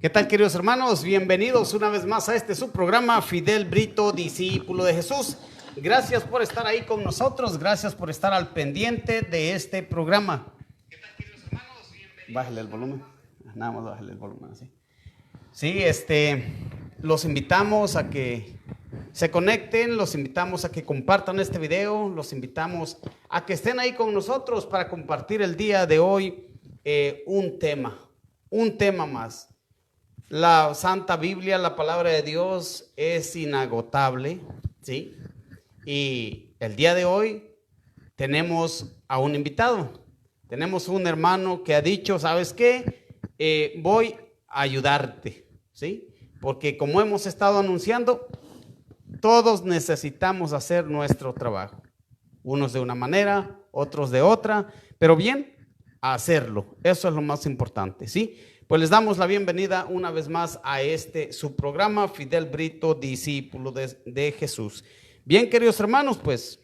¿Qué tal, queridos hermanos? Bienvenidos una vez más a este su programa, Fidel Brito, discípulo de Jesús. Gracias por estar ahí con nosotros, gracias por estar al pendiente de este programa. ¿Qué tal, queridos hermanos? Bienvenidos. Bájale el volumen, nada más bájale el volumen así. Sí, los invitamos a que se conecten, los invitamos a que compartan este video, los invitamos a que estén ahí con nosotros para compartir el día de hoy un tema más. La Santa Biblia, la palabra de Dios es inagotable, ¿sí? Y el día de hoy tenemos a un invitado, tenemos un hermano que ha dicho, ¿sabes qué? Voy a ayudarte, ¿sí? Porque como hemos estado anunciando, todos necesitamos hacer nuestro trabajo. Unos de una manera, otros de otra, pero bien, a hacerlo. Eso es lo más importante, ¿sí? Pues les damos la bienvenida una vez más a su programa, Fidel Brito, discípulo de Jesús. Bien, queridos hermanos, pues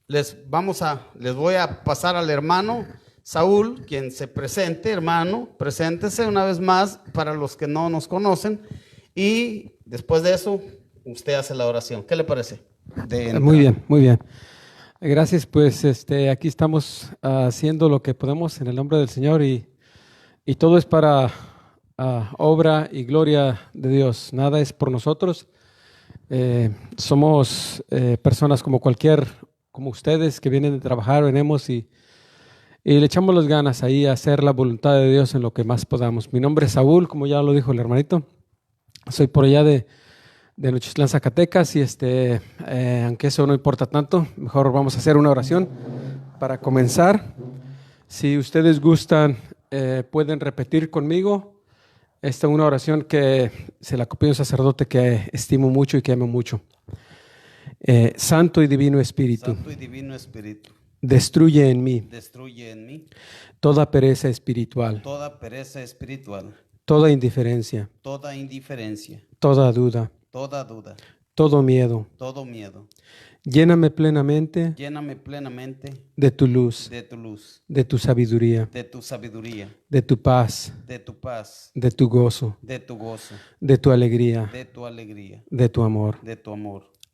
les voy a pasar al hermano Saúl, quien se presente. Hermano, preséntese una vez más para los que no nos conocen, y después de eso usted hace la oración. ¿Qué le parece? Muy bien, muy bien. Gracias, pues aquí estamos haciendo lo que podemos en el nombre del Señor y todo es para obra y gloria de Dios. Nada es por nosotros. Somos personas como ustedes que vienen de trabajar, venimos y le echamos las ganas ahí a hacer la voluntad de Dios en lo que más podamos. Mi nombre es Saúl, como ya lo dijo el hermanito. Soy por allá de Nochitlán, Zacatecas, y aunque eso no importa tanto, mejor vamos a hacer una oración para comenzar. Si ustedes gustan, pueden repetir conmigo una oración que se la copió un sacerdote que estimo mucho y que amo mucho. Santo y divino Espíritu, destruye en mí toda pereza espiritual, toda indiferencia, toda duda, todo miedo. Lléname plenamente de tu luz, de tu sabiduría, de tu paz, de tu gozo, de tu alegría, de tu amor.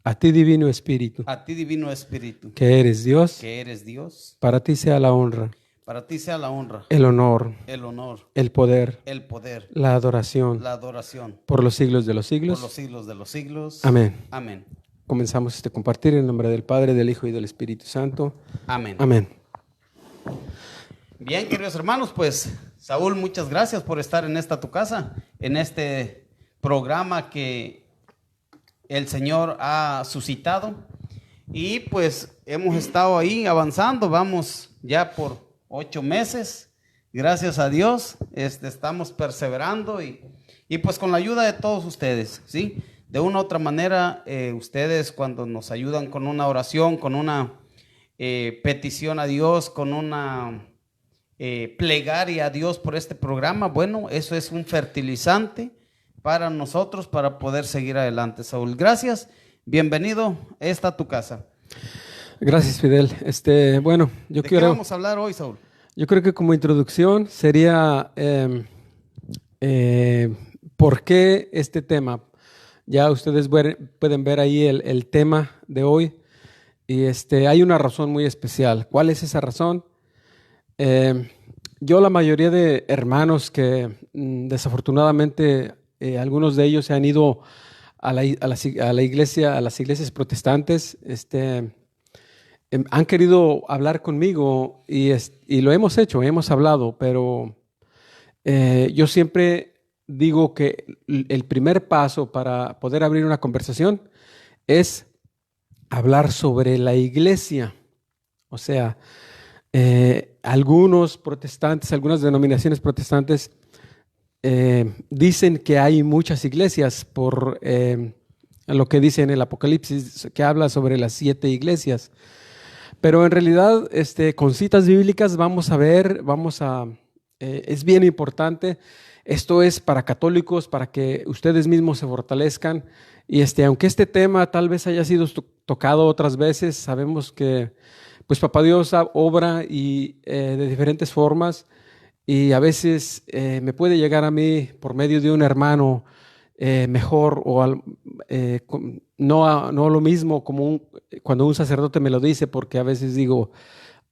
A ti, divino Espíritu, que eres Dios, para ti sea la honra, el honor, el poder, la adoración, por los siglos de los siglos. Amén. Comenzamos compartir en nombre del Padre, del Hijo y del Espíritu Santo. Amén. Amén. Bien, queridos hermanos, pues Saúl, muchas gracias por estar en tu casa, en este programa que el Señor ha suscitado. Y pues hemos estado ahí avanzando, vamos ya por 8 meses, gracias a Dios, estamos perseverando y pues con la ayuda de todos ustedes, ¿sí? De una u otra manera, ustedes cuando nos ayudan con una oración, con una petición a Dios, con una plegaria a Dios por este programa, bueno, eso es un fertilizante para nosotros para poder seguir adelante. Saúl, gracias, bienvenido, esta es tu casa. Gracias, Fidel. Bueno, ¿De qué vamos a hablar hoy, Saúl? Yo creo que como introducción sería ¿por qué este tema? Ya ustedes pueden ver ahí el tema de hoy y hay una razón muy especial. ¿Cuál es esa razón? La mayoría de hermanos que desafortunadamente algunos de ellos se han ido a la iglesia, a las iglesias protestantes, han querido hablar conmigo y lo hemos hecho, hemos hablado, pero yo siempre digo que el primer paso para poder abrir una conversación es hablar sobre la iglesia. O sea, algunos protestantes, algunas denominaciones protestantes dicen que hay muchas iglesias por lo que dice en el Apocalipsis, que habla sobre las 7 iglesias. Pero en realidad, con citas bíblicas es bien importante. Esto es para católicos, para que ustedes mismos se fortalezcan. Y aunque este tema tal vez haya sido tocado otras veces, sabemos que pues Papá Dios obra y de diferentes formas. y a veces me puede llegar a mí por medio de un hermano mejor o no lo mismo como cuando un sacerdote me lo dice, porque a veces digo,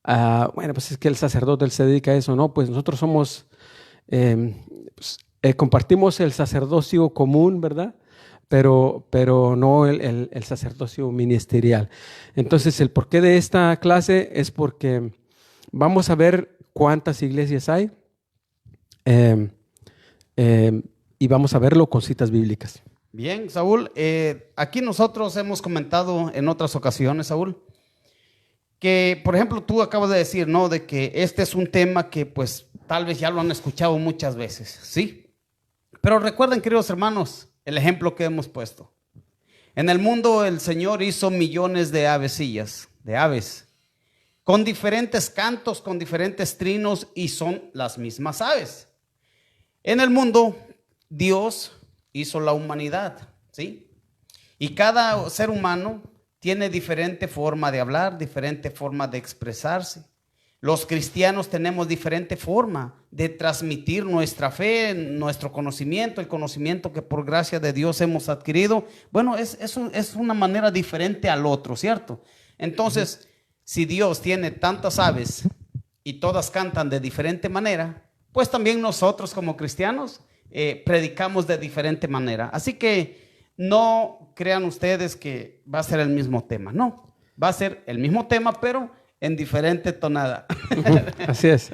bueno, pues es que el sacerdote él se dedica a eso, no, pues nosotros somos, pues, compartimos el sacerdocio común, ¿verdad? Pero no el sacerdocio ministerial. Entonces, el porqué de esta clase es porque vamos a ver cuántas iglesias hay y vamos a verlo con citas bíblicas. Bien, Saúl, aquí nosotros hemos comentado en otras ocasiones, Saúl, que, por ejemplo, tú acabas de decir, ¿no? De que este es un tema que, pues, tal vez ya lo han escuchado muchas veces, ¿sí? Pero recuerden, queridos hermanos, el ejemplo que hemos puesto. En el mundo el Señor hizo millones de avecillas, de aves, con diferentes cantos, con diferentes trinos, y son las mismas aves. En el mundo, Dios hizo la humanidad, ¿sí? Y cada ser humano tiene diferente forma de hablar, diferente forma de expresarse. Los cristianos tenemos diferente forma de transmitir nuestra fe, nuestro conocimiento, el conocimiento que por gracia de Dios hemos adquirido. Bueno, es una manera diferente al otro, ¿cierto? Entonces, si Dios tiene tantas aves y todas cantan de diferente manera, pues también nosotros como cristianos predicamos de diferente manera. Así que no crean ustedes que va a ser el mismo tema. No, va a ser el mismo tema, pero en diferente tonada. Así es.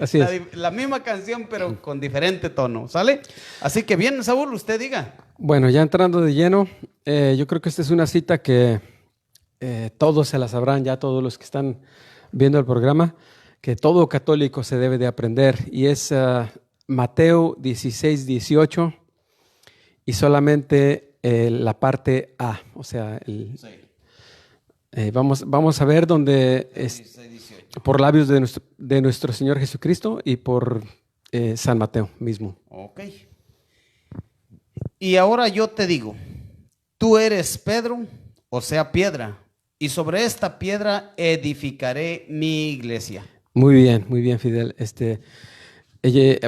La misma canción, pero con diferente tono, ¿sale? Así que bien, Saúl, usted diga. Bueno, ya entrando de lleno, yo creo que esta es una cita que todos se la sabrán, ya todos los que están viendo el programa, que todo católico se debe de aprender, y es Mateo 16:18, y solamente la parte A, o sea, vamos a ver donde por labios de nuestro Señor Jesucristo y por San Mateo mismo. Ok. Y ahora yo te digo, tú eres Pedro, o sea, piedra, y sobre esta piedra edificaré mi iglesia. Muy bien, Fidel.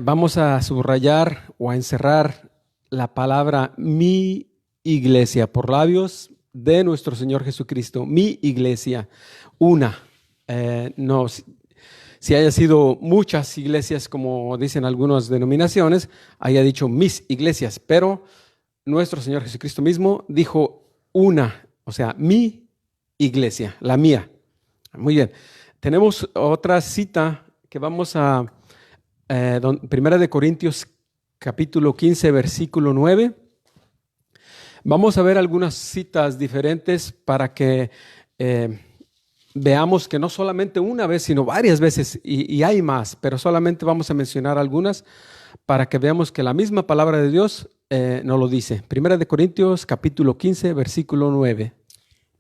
Vamos a subrayar o a encerrar la palabra mi iglesia por labios de nuestro Señor Jesucristo. Mi iglesia, una. No, si haya sido muchas iglesias, como dicen algunas denominaciones, haya dicho mis iglesias, pero nuestro Señor Jesucristo mismo dijo una, o sea, mi iglesia, la mía. Muy bien. Tenemos otra cita que vamos a Primera de Corintios capítulo 15, versículo 9. Vamos a ver algunas citas diferentes para que veamos que no solamente una vez, sino varias veces, y hay más, pero solamente vamos a mencionar algunas para que veamos que la misma palabra de Dios nos lo dice. Primera de Corintios capítulo 15, versículo 9.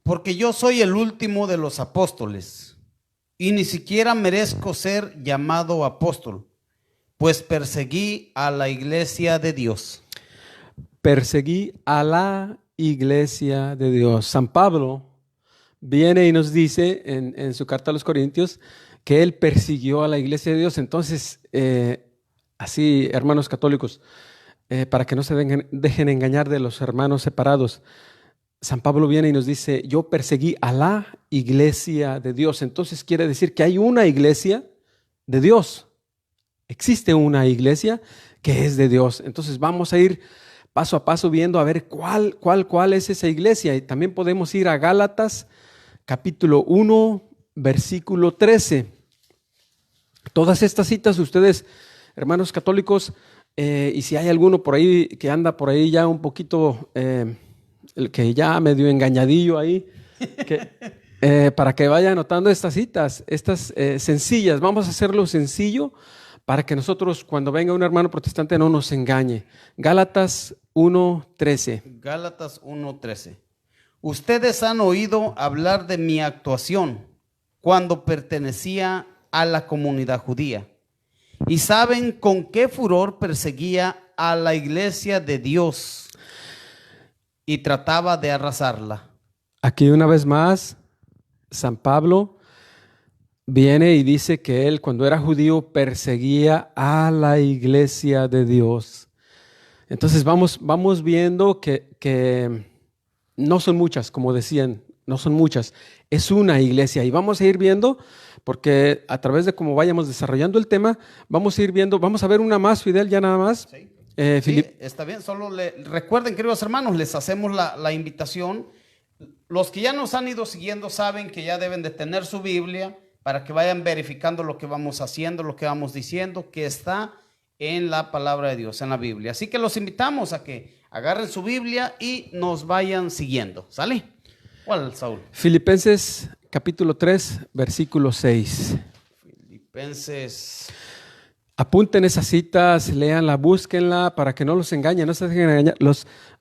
Porque yo soy el último de los apóstoles, y ni siquiera merezco ser llamado apóstol, pues perseguí a la iglesia de Dios. Perseguí a la iglesia de Dios. San Pablo viene y nos dice en su carta a los Corintios que él persiguió a la iglesia de Dios. Entonces, así, hermanos católicos, para que no se dejen engañar de los hermanos separados, San Pablo viene y nos dice, yo perseguí a la iglesia de Dios. Entonces quiere decir que hay una iglesia de Dios. Existe una iglesia que es de Dios. Entonces vamos a ir paso a paso viendo a ver cuál es esa iglesia. Y también podemos ir a Gálatas capítulo 1, versículo 13. Todas estas citas ustedes, hermanos católicos, y si hay alguno por ahí que anda por ahí ya un poquito... el que ya medio engañadillo ahí, para que vaya anotando estas citas, estas sencillas. Vamos a hacerlo sencillo para que nosotros, cuando venga un hermano protestante, no nos engañe. Gálatas 1:13. Gálatas 1:13. Ustedes han oído hablar de mi actuación cuando pertenecía a la comunidad judía y saben con qué furor perseguía a la iglesia de Dios y trataba de arrasarla. Aquí una vez más, San Pablo viene y dice que él, cuando era judío, perseguía a la iglesia de Dios. Entonces vamos viendo que no son muchas, como decían, no son muchas, es una iglesia. Y vamos a ir viendo, porque a través de cómo vayamos desarrollando el tema, vamos a ir viendo, vamos a ver una más, Fidel, ya nada más. Sí. Sí, está bien, solo recuerden, queridos hermanos, les hacemos la invitación. Los que ya nos han ido siguiendo saben que ya deben de tener su Biblia para que vayan verificando lo que vamos haciendo, lo que vamos diciendo, que está en la palabra de Dios, en la Biblia. Así que los invitamos a que agarren su Biblia y nos vayan siguiendo. ¿Sale? ¿Cuál, Saúl? Filipenses capítulo 3, versículo 6. Filipenses. Apunten esas citas, léanla, búsquenla para que no los engañen, no se dejen engañar.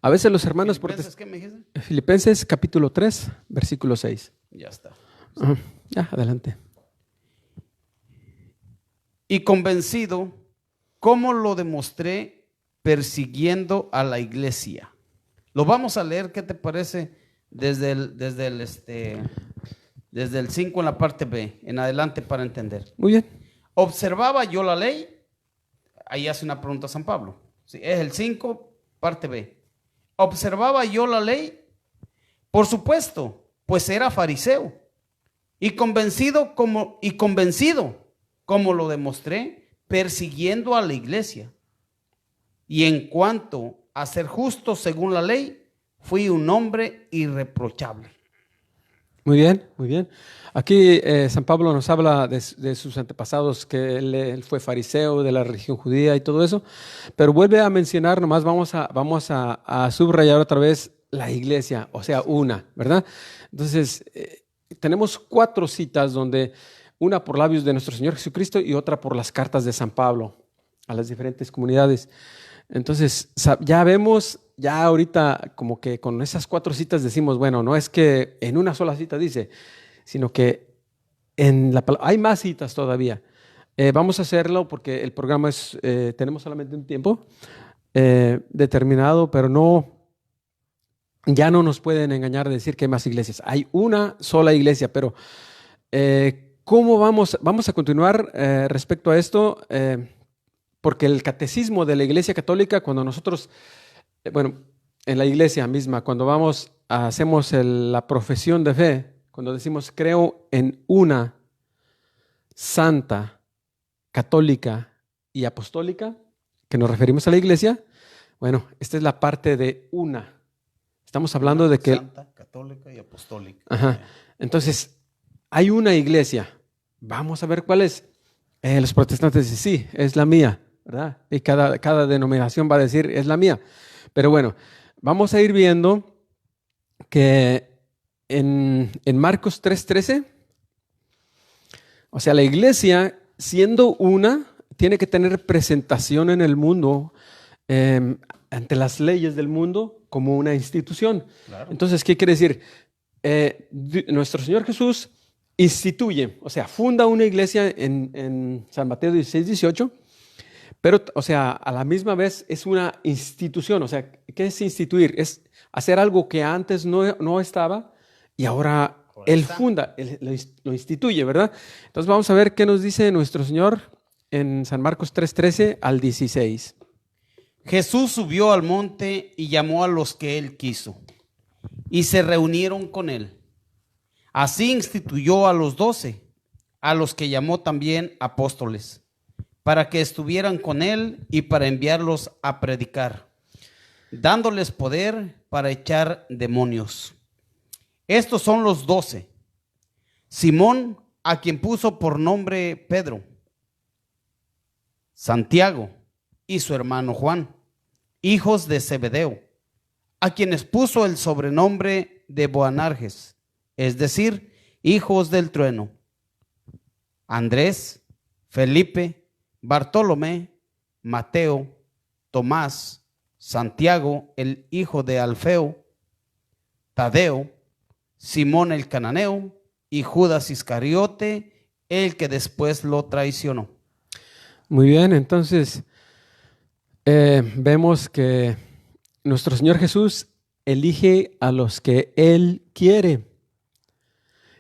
A veces los hermanos... ¿Filipenses qué me dijiste? Filipenses capítulo 3, versículo 6. Ya está. Ya, adelante. Y convencido, ¿cómo lo demostré persiguiendo a la iglesia? Lo vamos a leer, ¿qué te parece? Desde el 5 en la parte B, en adelante para entender. Muy bien. Observaba yo la ley, ahí hace una pregunta San Pablo. Sí, es el 5, parte B. Observaba yo la ley, por supuesto, pues era fariseo. Y convencido como lo demostré, persiguiendo a la iglesia. Y en cuanto a ser justo según la ley, fui un hombre irreprochable. Muy bien, muy bien. Aquí San Pablo nos habla de sus antepasados, que él fue fariseo de la religión judía y todo eso, pero vuelve a mencionar, nomás vamos a subrayar otra vez la iglesia, o sea, una, ¿verdad? Entonces, tenemos 4 citas donde una por labios de nuestro Señor Jesucristo y otra por las cartas de San Pablo a las diferentes comunidades. Entonces, ya vemos, ya ahorita como que con esas 4 citas decimos, bueno, no es que en una sola cita dice, sino que hay más citas todavía. Vamos a hacerlo porque el programa tenemos solamente un tiempo determinado, pero ya no nos pueden engañar de decir que hay más iglesias. Hay una sola iglesia, pero ¿cómo vamos a continuar respecto a esto? Porque el catecismo de la Iglesia Católica, cuando nosotros, en la iglesia misma, cuando hacemos la profesión de fe, cuando decimos creo en una santa, católica y apostólica, que nos referimos a la iglesia, esta es la parte de una. Estamos hablando de que... Santa, católica y apostólica. Ajá. Entonces, hay una iglesia. Vamos a ver cuál es. Los protestantes dicen, sí, es la mía, ¿verdad? Y cada denominación va a decir, es la mía. Pero bueno, vamos a ir viendo que en Marcos 3:13, o sea, la iglesia, siendo una, tiene que tener presentación en el mundo, ante las leyes del mundo, como una institución. Claro. Entonces, ¿qué quiere decir? Nuestro Señor Jesús instituye, o sea, funda una iglesia en San Mateo 16:18, pero, o sea, a la misma vez es una institución. O sea, ¿qué es instituir? Es hacer algo que antes no estaba y ahora Él funda, Él lo instituye, ¿verdad? Entonces vamos a ver qué nos dice nuestro Señor en San Marcos 3:13 al 16. Jesús subió al monte y llamó a los que Él quiso, y se reunieron con Él. Así instituyó a los 12, a los que llamó también apóstoles, para que estuvieran con Él y para enviarlos a predicar, dándoles poder para echar demonios. Estos son los 12. Simón, a quien puso por nombre Pedro, Santiago y su hermano Juan, hijos de Zebedeo, a quienes puso el sobrenombre de Boanerges, es decir, hijos del trueno, Andrés, Felipe, Bartolomé, Mateo, Tomás, Santiago, el hijo de Alfeo, Tadeo, Simón el cananeo y Judas Iscariote, el que después lo traicionó. Muy bien, entonces vemos que nuestro Señor Jesús elige a los que Él quiere.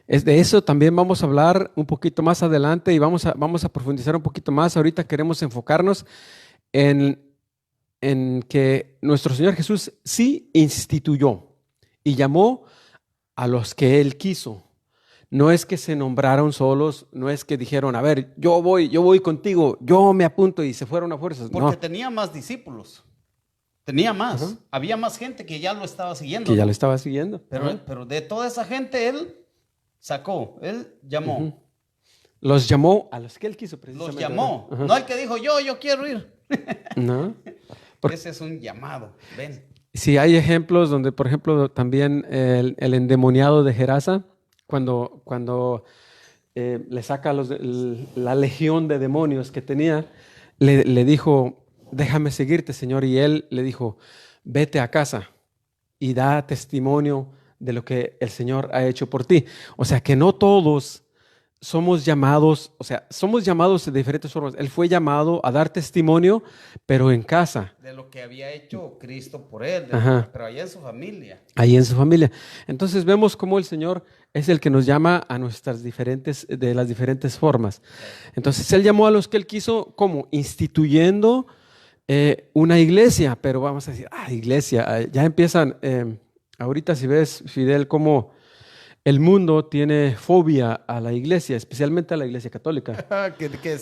De eso también vamos a hablar un poquito más adelante y vamos a profundizar un poquito más. Ahorita queremos enfocarnos en que nuestro Señor Jesús sí instituyó y llamó a los que Él quiso. No es que se nombraron solos, no es que dijeron, a ver, yo voy contigo, yo me apunto y se fueron a fuerzas. Porque no. Tenía más discípulos. Tenía más. Uh-huh. Había más gente que ya lo estaba siguiendo. Que ya lo estaba siguiendo. Pero de toda esa gente Él sacó, Él llamó. Uh-huh. Los llamó a los que Él quiso precisamente. Los llamó. Uh-huh. No al que dijo, yo quiero ir. No. Ese es un llamado. Ven. Sí, hay ejemplos donde, por ejemplo, también el endemoniado de Gerasa, cuando le saca la legión de demonios que tenía, le dijo, déjame seguirte, Señor. Y él le dijo, vete a casa y da testimonio de lo que el Señor ha hecho por ti. O sea, que no todos somos llamados de diferentes formas. Él fue llamado a dar testimonio, pero en casa. De lo que había hecho Cristo por él, pero allá en su familia. Ahí en su familia. Entonces vemos cómo el Señor es el que nos llama a de las diferentes formas. Entonces Él llamó a los que Él quiso, ¿cómo? Instituyendo una iglesia, pero vamos a decir, iglesia, ya empiezan, ahorita si ves, Fidel, cómo el mundo tiene fobia a la iglesia, especialmente a la iglesia católica. que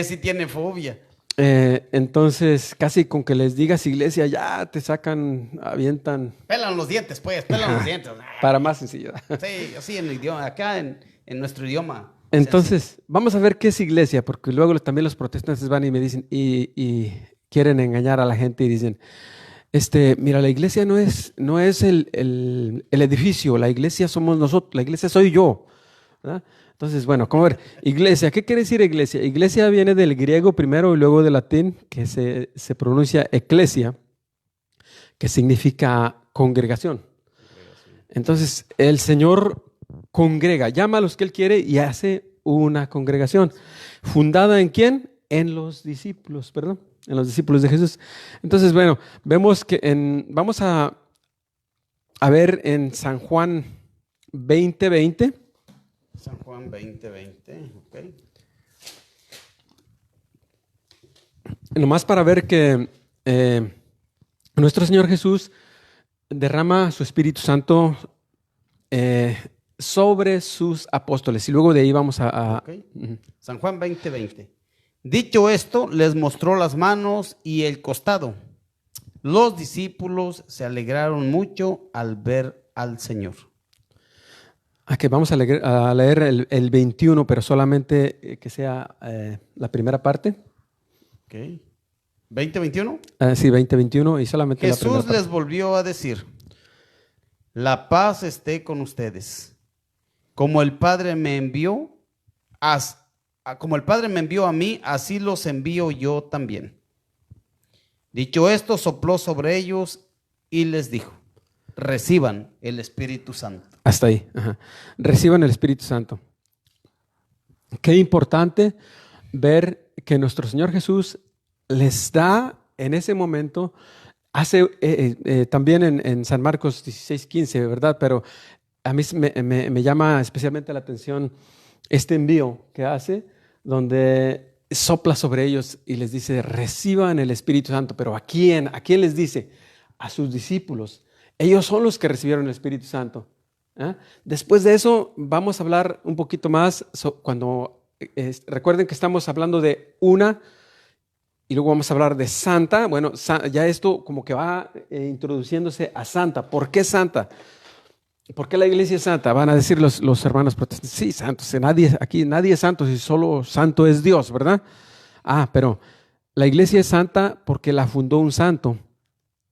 sí tiene fobia. Entonces, casi con que les digas iglesia, ya te sacan, avientan. Pelan los dientes, pues, pelan los dientes. Para más sencillo. Sí, así en el idioma, acá en nuestro idioma. Entonces, vamos a ver qué es iglesia, porque luego también los protestantes van y me dicen, y quieren engañar a la gente y dicen, mira, la iglesia no es el edificio, la iglesia somos nosotros, la iglesia soy yo, ¿verdad? Entonces, bueno, ¿cómo ver? Iglesia, ¿qué quiere decir iglesia? Iglesia viene del griego primero y luego del latín, que se pronuncia eclesia, que significa congregación. Entonces, el Señor congrega, llama a los que Él quiere y hace una congregación. ¿Fundada en quién? En los discípulos, perdón. En los discípulos de Jesús. Entonces, bueno, vemos que vamos a ver en San Juan 20:20. San Juan 20:20, ok. Nomás para ver que nuestro Señor Jesús derrama su Espíritu Santo sobre sus apóstoles. Y luego de ahí vamos a... Okay. San Juan 20:20. Dicho esto, les mostró las manos y el costado. Los discípulos se alegraron mucho al ver al Señor. Aquí vamos a leer el 21, pero solamente que sea la primera parte. Ok. ¿20:21? Sí, 20:21 y solamente la primera parte. Jesús les volvió a decir, la paz esté con ustedes. Como el Padre me envió a mí, así los envío yo también. Dicho esto, sopló sobre ellos y les dijo, reciban el Espíritu Santo. Hasta ahí. Ajá. Reciban el Espíritu Santo. Qué importante ver que nuestro Señor Jesús les da en ese momento, hace también en San Marcos 16:15, ¿verdad? Pero a mí me llama especialmente la atención este envío que hace, donde sopla sobre ellos y les dice, reciban el Espíritu Santo. Pero ¿a quién? ¿A quién les dice? A sus discípulos. Ellos son los que recibieron el Espíritu Santo. Después de eso vamos a hablar un poquito más cuando recuerden que estamos hablando de una y luego vamos a hablar de santa. Bueno, ya esto como que va introduciéndose a santa. ¿Por qué santa? ¿Por qué la iglesia es santa? Van a decir los hermanos protestantes, sí, santos, aquí nadie es santo, si solo santo es Dios, ¿verdad? Pero la iglesia es santa porque la fundó un santo.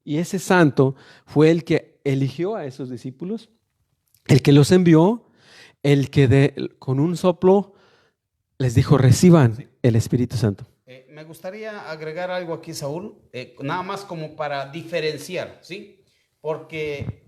Y ese santo fue el que eligió a esos discípulos, el que los envió, el que con un soplo les dijo, reciban el Espíritu Santo. Me gustaría agregar algo aquí, Saúl, nada más como para diferenciar, ¿sí? Porque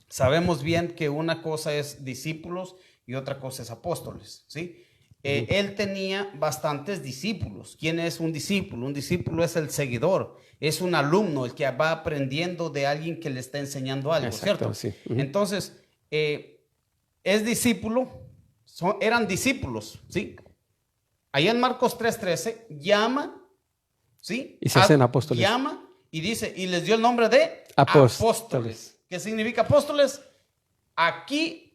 sabemos bien que una cosa es discípulos y otra cosa es apóstoles, ¿sí? Él tenía bastantes discípulos. ¿Quién es un discípulo? Un discípulo es el seguidor, es un alumno, el que va aprendiendo de alguien que le está enseñando algo. Exacto, ¿cierto? Sí. Entonces, él es discípulo, eran discípulos, ¿sí? Allá en Marcos 3:13 llama, ¿sí? Y se hacen apóstoles. Llama y dice, y les dio el nombre de apóstoles. ¿Qué significa apóstoles? Aquí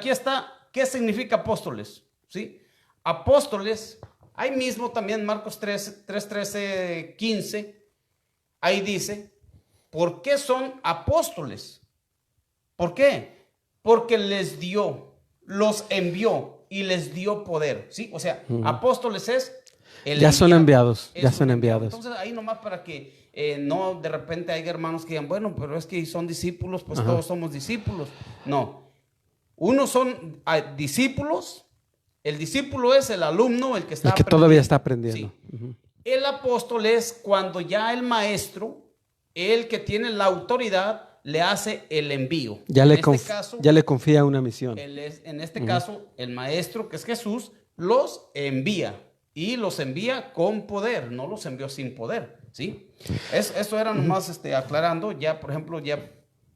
está, ¿qué significa apóstoles? ¿Sí? Apóstoles, ahí mismo también Marcos 3:13, 15, ahí dice, ¿por qué son apóstoles? ¿Por qué? Porque los envió y les dio poder, ¿sí? O sea, apóstoles es ya son enviados, ya son enviados. Entonces ahí nomás para que no de repente hay hermanos que digan, bueno, pero es que son discípulos, pues todos somos discípulos. No, unos son discípulos, el discípulo es el alumno, el que está aprendiendo. Todavía está aprendiendo. Sí. El apóstol es cuando ya el maestro, el que tiene la autoridad, le hace el envío. Ya le confía una misión. En este caso, el maestro, que es Jesús, los envía. Y los envía con poder, no los envió sin poder, ¿sí? Eso era nomás aclarando. Ya, por ejemplo, ya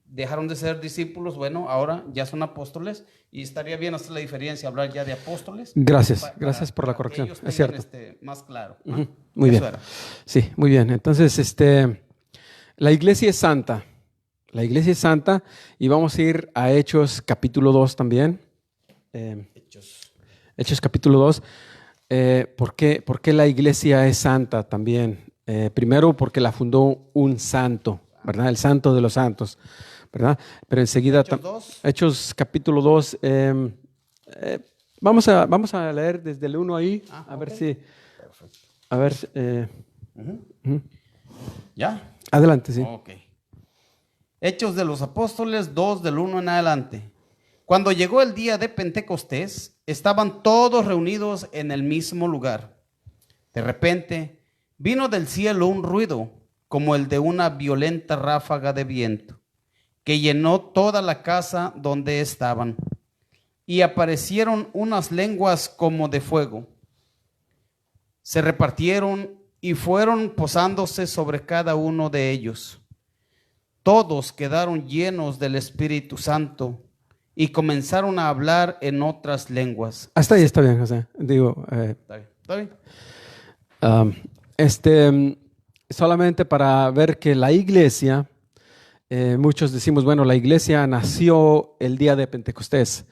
dejaron de ser discípulos, bueno, ahora ya son apóstoles. Y estaría bien hacer la diferencia, hablar ya de apóstoles. Gracias por la corrección. Es cierto. Más claro. Muy bien. Sí, muy bien. Entonces, la iglesia es santa. La iglesia es santa y vamos a ir a Hechos capítulo 2 también. Hechos capítulo 2. ¿Por qué la iglesia es santa también? Primero porque la fundó un santo, ¿verdad? El santo de los santos, ¿verdad? Pero enseguida Hechos capítulo 2. Vamos a leer desde el 1 ahí, a ver si... Perfecto. A ver... ¿Ya? Adelante, sí. Ok. Hechos de los Apóstoles 2 del 1 en adelante. Cuando llegó el día de Pentecostés, estaban todos reunidos en el mismo lugar. De repente, vino del cielo un ruido, como el de una violenta ráfaga de viento, que llenó toda la casa donde estaban. Y aparecieron unas lenguas como de fuego. Se repartieron y fueron posándose sobre cada uno de ellos. Todos quedaron llenos del Espíritu Santo y comenzaron a hablar en otras lenguas. Hasta ahí está bien, José. Digo, ¿Está bien? Solamente para ver que la iglesia, muchos decimos, bueno, la iglesia nació el día de Pentecostés.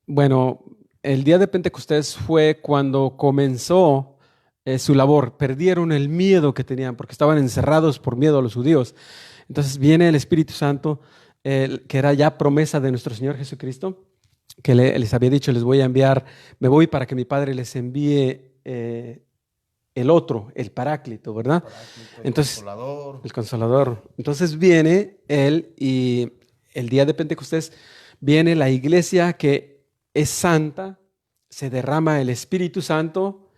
Bueno, el día de Pentecostés fue cuando comenzó su labor. Perdieron el miedo que tenían porque estaban encerrados por miedo a los judíos. Entonces viene el Espíritu Santo, que era ya promesa de nuestro Señor Jesucristo, que les había dicho, les voy a enviar, me voy para que mi Padre les envíe el otro, el Paráclito, ¿verdad? Entonces, el Consolador. Entonces viene Él y el día de Pentecostés viene la iglesia que es santa, se derrama el Espíritu Santo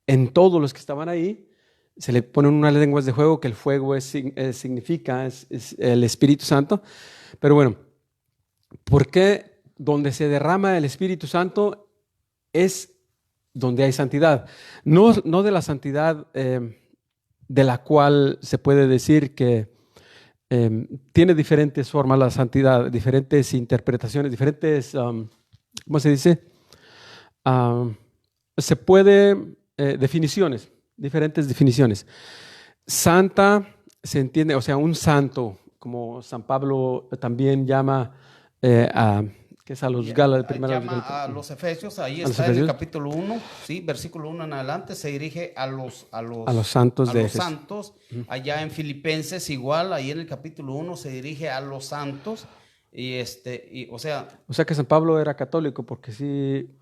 en todos los que estaban ahí, se le ponen unas lenguas de fuego, que el fuego significa el Espíritu Santo. Pero bueno, ¿por qué donde se derrama el Espíritu Santo es donde hay santidad? No de la santidad de la cual se puede decir que tiene diferentes formas la santidad, diferentes interpretaciones, diferentes, ¿cómo se dice? Se puede... definiciones, diferentes definiciones. Santa se entiende, o sea, un santo, como San Pablo también llama que es a los Gálatas, llama a los Efesios, ahí está en el capítulo 1, ¿sí? Versículo 1 en adelante, se dirige a los santos de Efesios. Santos. Allá en Filipenses igual, ahí en el capítulo 1 se dirige a los santos, o sea que San Pablo era católico, porque sí...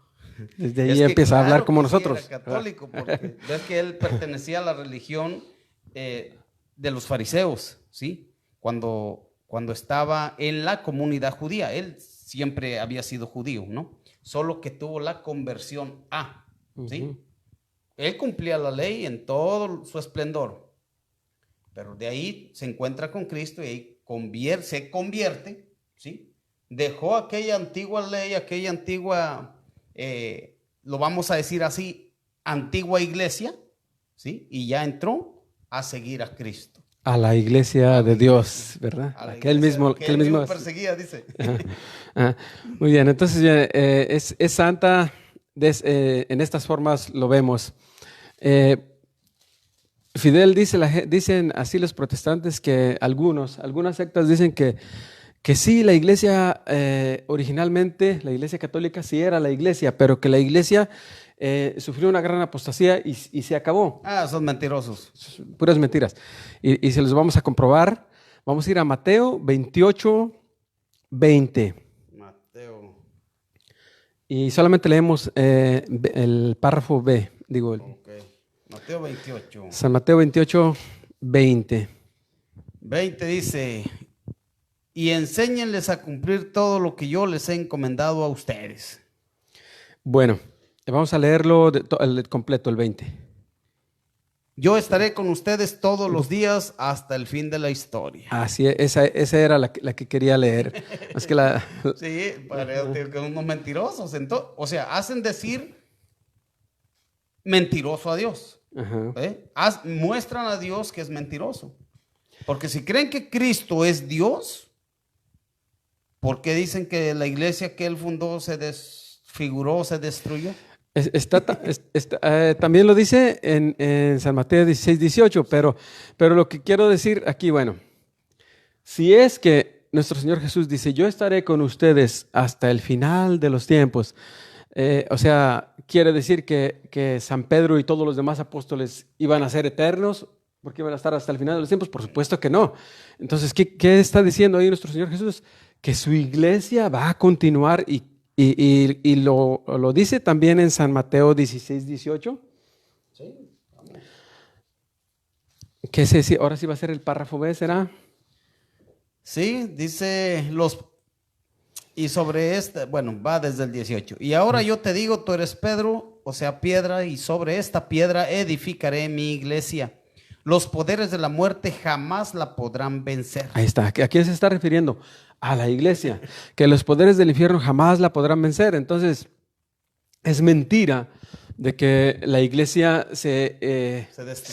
Desde ahí empieza a hablar como nosotros. Sí, era católico, porque ves que él pertenecía a la religión de los fariseos, ¿sí? Cuando estaba en la comunidad judía, él siempre había sido judío, ¿no? Solo que tuvo la conversión ¿sí? Él cumplía la ley en todo su esplendor, pero de ahí se encuentra con Cristo y ahí se convierte, ¿sí? Dejó aquella antigua ley, aquella antigua... lo vamos a decir así, antigua iglesia, ¿sí? Y ya entró a seguir a Cristo. a la iglesia de Dios, ¿verdad? Que él mismo perseguía, dice. Muy bien, entonces es santa, en estas formas lo vemos. Fidel dicen así los protestantes que algunas sectas dicen que sí, la iglesia originalmente, la iglesia católica sí era la iglesia, pero que la iglesia sufrió una gran apostasía y se acabó. Son mentirosos. Puras mentiras. Y se los vamos a comprobar. Vamos a ir a Mateo 28, 20. Mateo. Y solamente leemos el párrafo B, Okay. Mateo 28. San Mateo 28, 20. 20 dice: y enséñenles a cumplir todo lo que yo les he encomendado a ustedes. Bueno, vamos a leerlo completo, el 20. Yo estaré con ustedes todos los días hasta el fin de la historia. Así es, esa era la que quería leer. Es que sí, parece que unos mentirosos. O sea, hacen decir mentiroso a Dios. Muestran a Dios que es mentiroso. Porque si creen que Cristo es Dios, ¿por qué dicen que la iglesia que él fundó se desfiguró, se destruyó? También lo dice en San Mateo 16, 18, pero lo que quiero decir aquí, bueno, si es que nuestro Señor Jesús dice, yo estaré con ustedes hasta el final de los tiempos, o sea, quiere decir que San Pedro y todos los demás apóstoles iban a ser eternos, porque iban a estar hasta el final de los tiempos. Por supuesto que no. Entonces, ¿qué está diciendo ahí nuestro Señor Jesús? Que su iglesia va a continuar y lo dice también en San Mateo 16, 18. Sí, vamos. Ahora sí va a ser el párrafo B, ¿será? Sí, dice y sobre va desde el 18. Y ahora yo te digo, tú eres Pedro, o sea, piedra, y sobre esta piedra edificaré mi iglesia. Los poderes de la muerte jamás la podrán vencer. Ahí está. ¿A quién se está refiriendo? A la iglesia. Que los poderes del infierno jamás la podrán vencer. Entonces, es mentira de que la iglesia se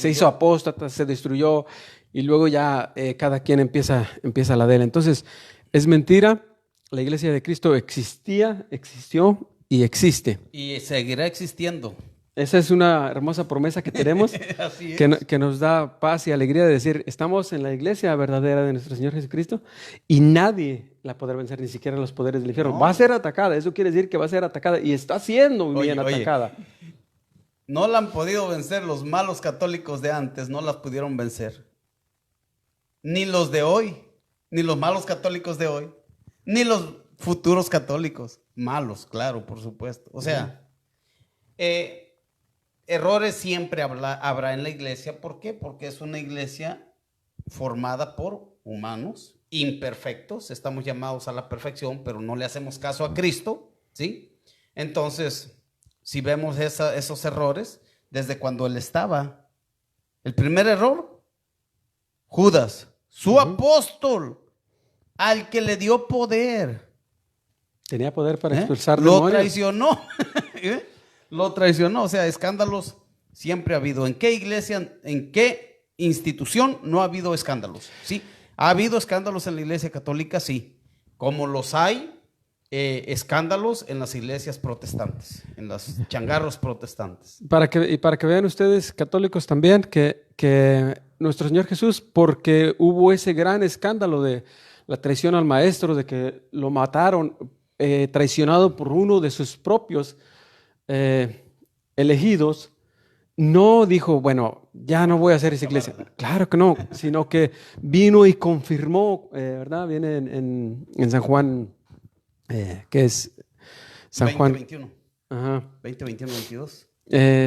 hizo apóstata, se destruyó y luego ya cada quien empieza la de él. Entonces, es mentira. La iglesia de Cristo existió y existe. Y seguirá existiendo. Esa es una hermosa promesa que tenemos, que nos da paz y alegría de decir, estamos en la iglesia verdadera de nuestro Señor Jesucristo y nadie la podrá vencer, ni siquiera los poderes del infierno. No. Va a ser atacada, eso quiere decir que va a ser atacada y está siendo bien atacada. No la han podido vencer los malos católicos de antes, no las pudieron vencer. Ni los de hoy, ni los malos católicos de hoy, ni los futuros católicos. Malos, claro, por supuesto. O sea, errores siempre habrá en la iglesia. ¿Por qué? Porque es una iglesia formada por humanos imperfectos. Estamos llamados a la perfección, pero no le hacemos caso a Cristo, ¿sí? Entonces, si vemos esos errores, desde cuando él estaba, el primer error, Judas, su apóstol, al que le dio poder. Tenía poder para expulsar demonios. Lo traicionó. Lo traicionó. O sea, escándalos siempre ha habido. ¿En qué iglesia, en qué institución no ha habido escándalos? Sí, ha habido escándalos en la iglesia católica, sí. Como los hay escándalos en las iglesias protestantes, en los changarros protestantes. Para que vean ustedes, católicos también, que nuestro Señor Jesús, porque hubo ese gran escándalo de la traición al maestro, de que lo mataron, traicionado por uno de sus propios elegidos, no dijo, bueno, ya no voy a hacer esa iglesia. Claro que no, sino que vino y confirmó, ¿verdad? Viene en San Juan, que es San 20, Juan 21. Ajá. 20, 21, 22.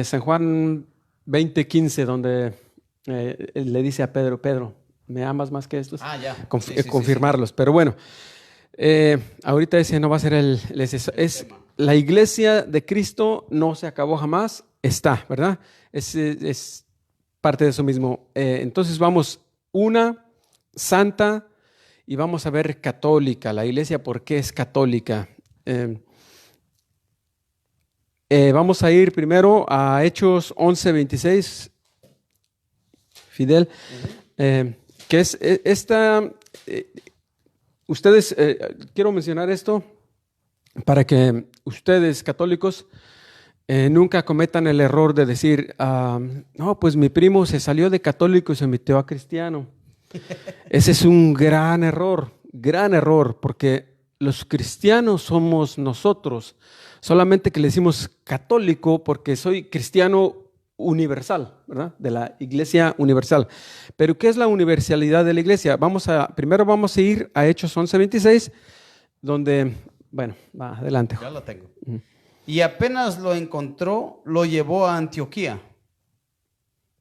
San Juan 20, 15, donde le dice a Pedro, ¿me amas más que estos? Ya. Confirmarlos. Sí. Pero bueno, ahorita ese no va a ser es la iglesia de Cristo no se acabó jamás, está, ¿verdad? Es parte de eso mismo. Entonces vamos, una santa y vamos a ver católica. La iglesia, ¿por qué es católica? Vamos a ir primero a Hechos 11, 26. Fidel. que es esta, ustedes, quiero mencionar esto para que ustedes católicos nunca cometan el error de decir, no, pues mi primo se salió de católico y se metió a cristiano. Ese es un gran error, porque los cristianos somos nosotros, solamente que le decimos católico porque soy cristiano universal, ¿verdad? De la Iglesia Universal. Pero ¿qué es la universalidad de la Iglesia? Primero vamos a ir a Hechos 11:26, donde, bueno, va, adelante. Ya lo tengo. Y apenas lo encontró, lo llevó a Antioquía.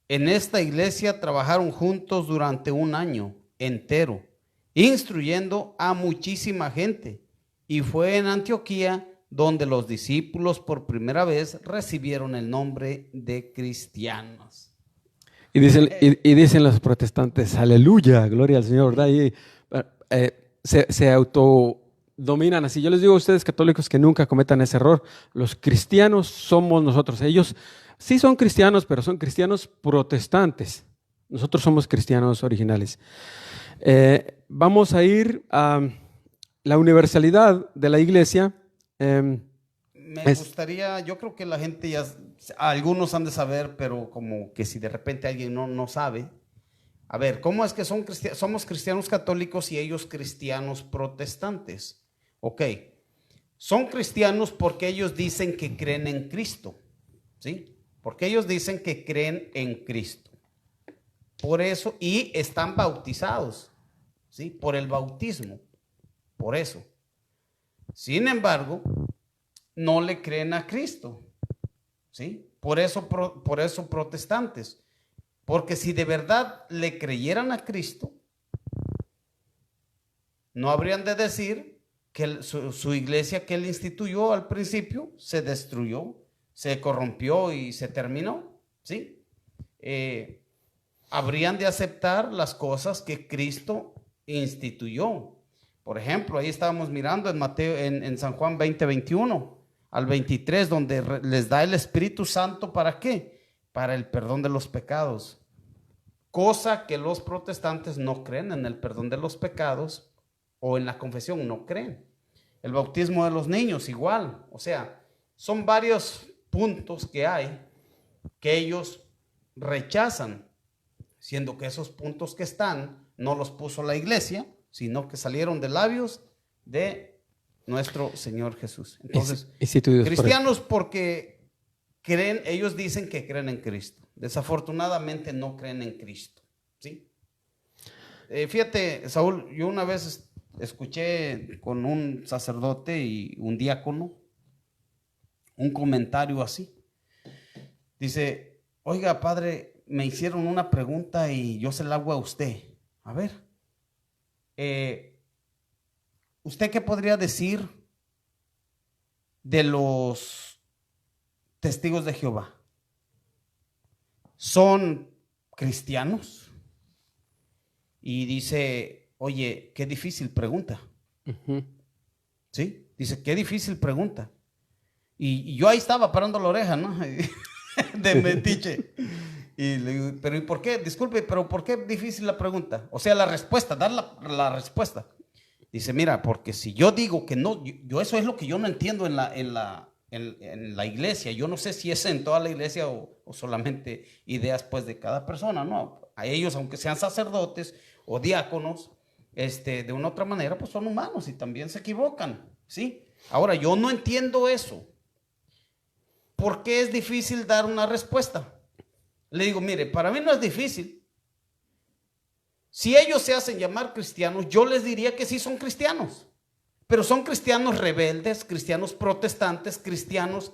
En esta iglesia trabajaron juntos durante un año entero, instruyendo a muchísima gente. Y fue en Antioquía donde los discípulos por primera vez recibieron el nombre de cristianos. Y dicen los protestantes, aleluya, gloria al Señor, ¿verdad? Y se autodominan así. Yo les digo a ustedes católicos que nunca cometan ese error. Los cristianos somos nosotros. Ellos sí son cristianos, pero son cristianos protestantes. Nosotros somos cristianos originales. Vamos a ir a la universalidad de la iglesia. Me gustaría, yo creo que la gente ya, algunos han de saber, pero como que si de repente alguien no sabe. A ver, ¿cómo es que somos cristianos católicos y ellos cristianos protestantes? Ok, son cristianos porque ellos dicen que creen en Cristo, ¿sí? Porque ellos dicen que creen en Cristo. Por eso, y están bautizados, ¿sí? Por el bautismo, por eso. Sin embargo, no le creen a Cristo, ¿sí? Por eso protestantes. Porque si de verdad le creyeran a Cristo, no habrían de decir que su iglesia que él instituyó al principio se destruyó, se corrompió y se terminó, ¿sí? Habrían de aceptar las cosas que Cristo instituyó. Por ejemplo, ahí estábamos mirando en Mateo, en San Juan 20:21 al 23, donde les da el Espíritu Santo, ¿para qué? Para el perdón de los pecados. Cosa que los protestantes no creen en el perdón de los pecados, o en la confesión no creen. El bautismo de los niños igual. O sea, son varios puntos que hay que ellos rechazan, siendo que esos puntos que están no los puso la iglesia, sino que salieron de labios de nuestro Señor Jesús. Entonces, cristianos porque creen, ellos dicen que creen en Cristo. Desafortunadamente no creen en Cristo, ¿sí? Fíjate, Saúl, yo una vez escuché con un sacerdote y un diácono un comentario así. Dice, oiga, padre, me hicieron una pregunta y yo se la hago a usted. A ver, ¿usted qué podría decir de los testigos de Jehová? ¿Son cristianos? Y dice, oye, qué difícil pregunta. ¿Sí? Dice, qué difícil pregunta. Y yo ahí estaba parando la oreja, ¿no? De metiche. Y le digo, pero ¿y por qué? Disculpe, pero ¿por qué difícil la pregunta? O sea, la respuesta, dar la respuesta. Dice, mira, porque si yo digo que no, yo eso es lo que yo no entiendo en la iglesia. Yo no sé si es en toda la iglesia o solamente ideas pues de cada persona, ¿no? A ellos, aunque sean sacerdotes o diáconos, de una u otra manera, pues son humanos y también se equivocan, ¿sí? Ahora, yo no entiendo eso. ¿Por qué es difícil dar una respuesta? Le digo, mire, para mí no es difícil. Si ellos se hacen llamar cristianos, yo les diría que sí son cristianos. Pero son cristianos rebeldes, cristianos protestantes, cristianos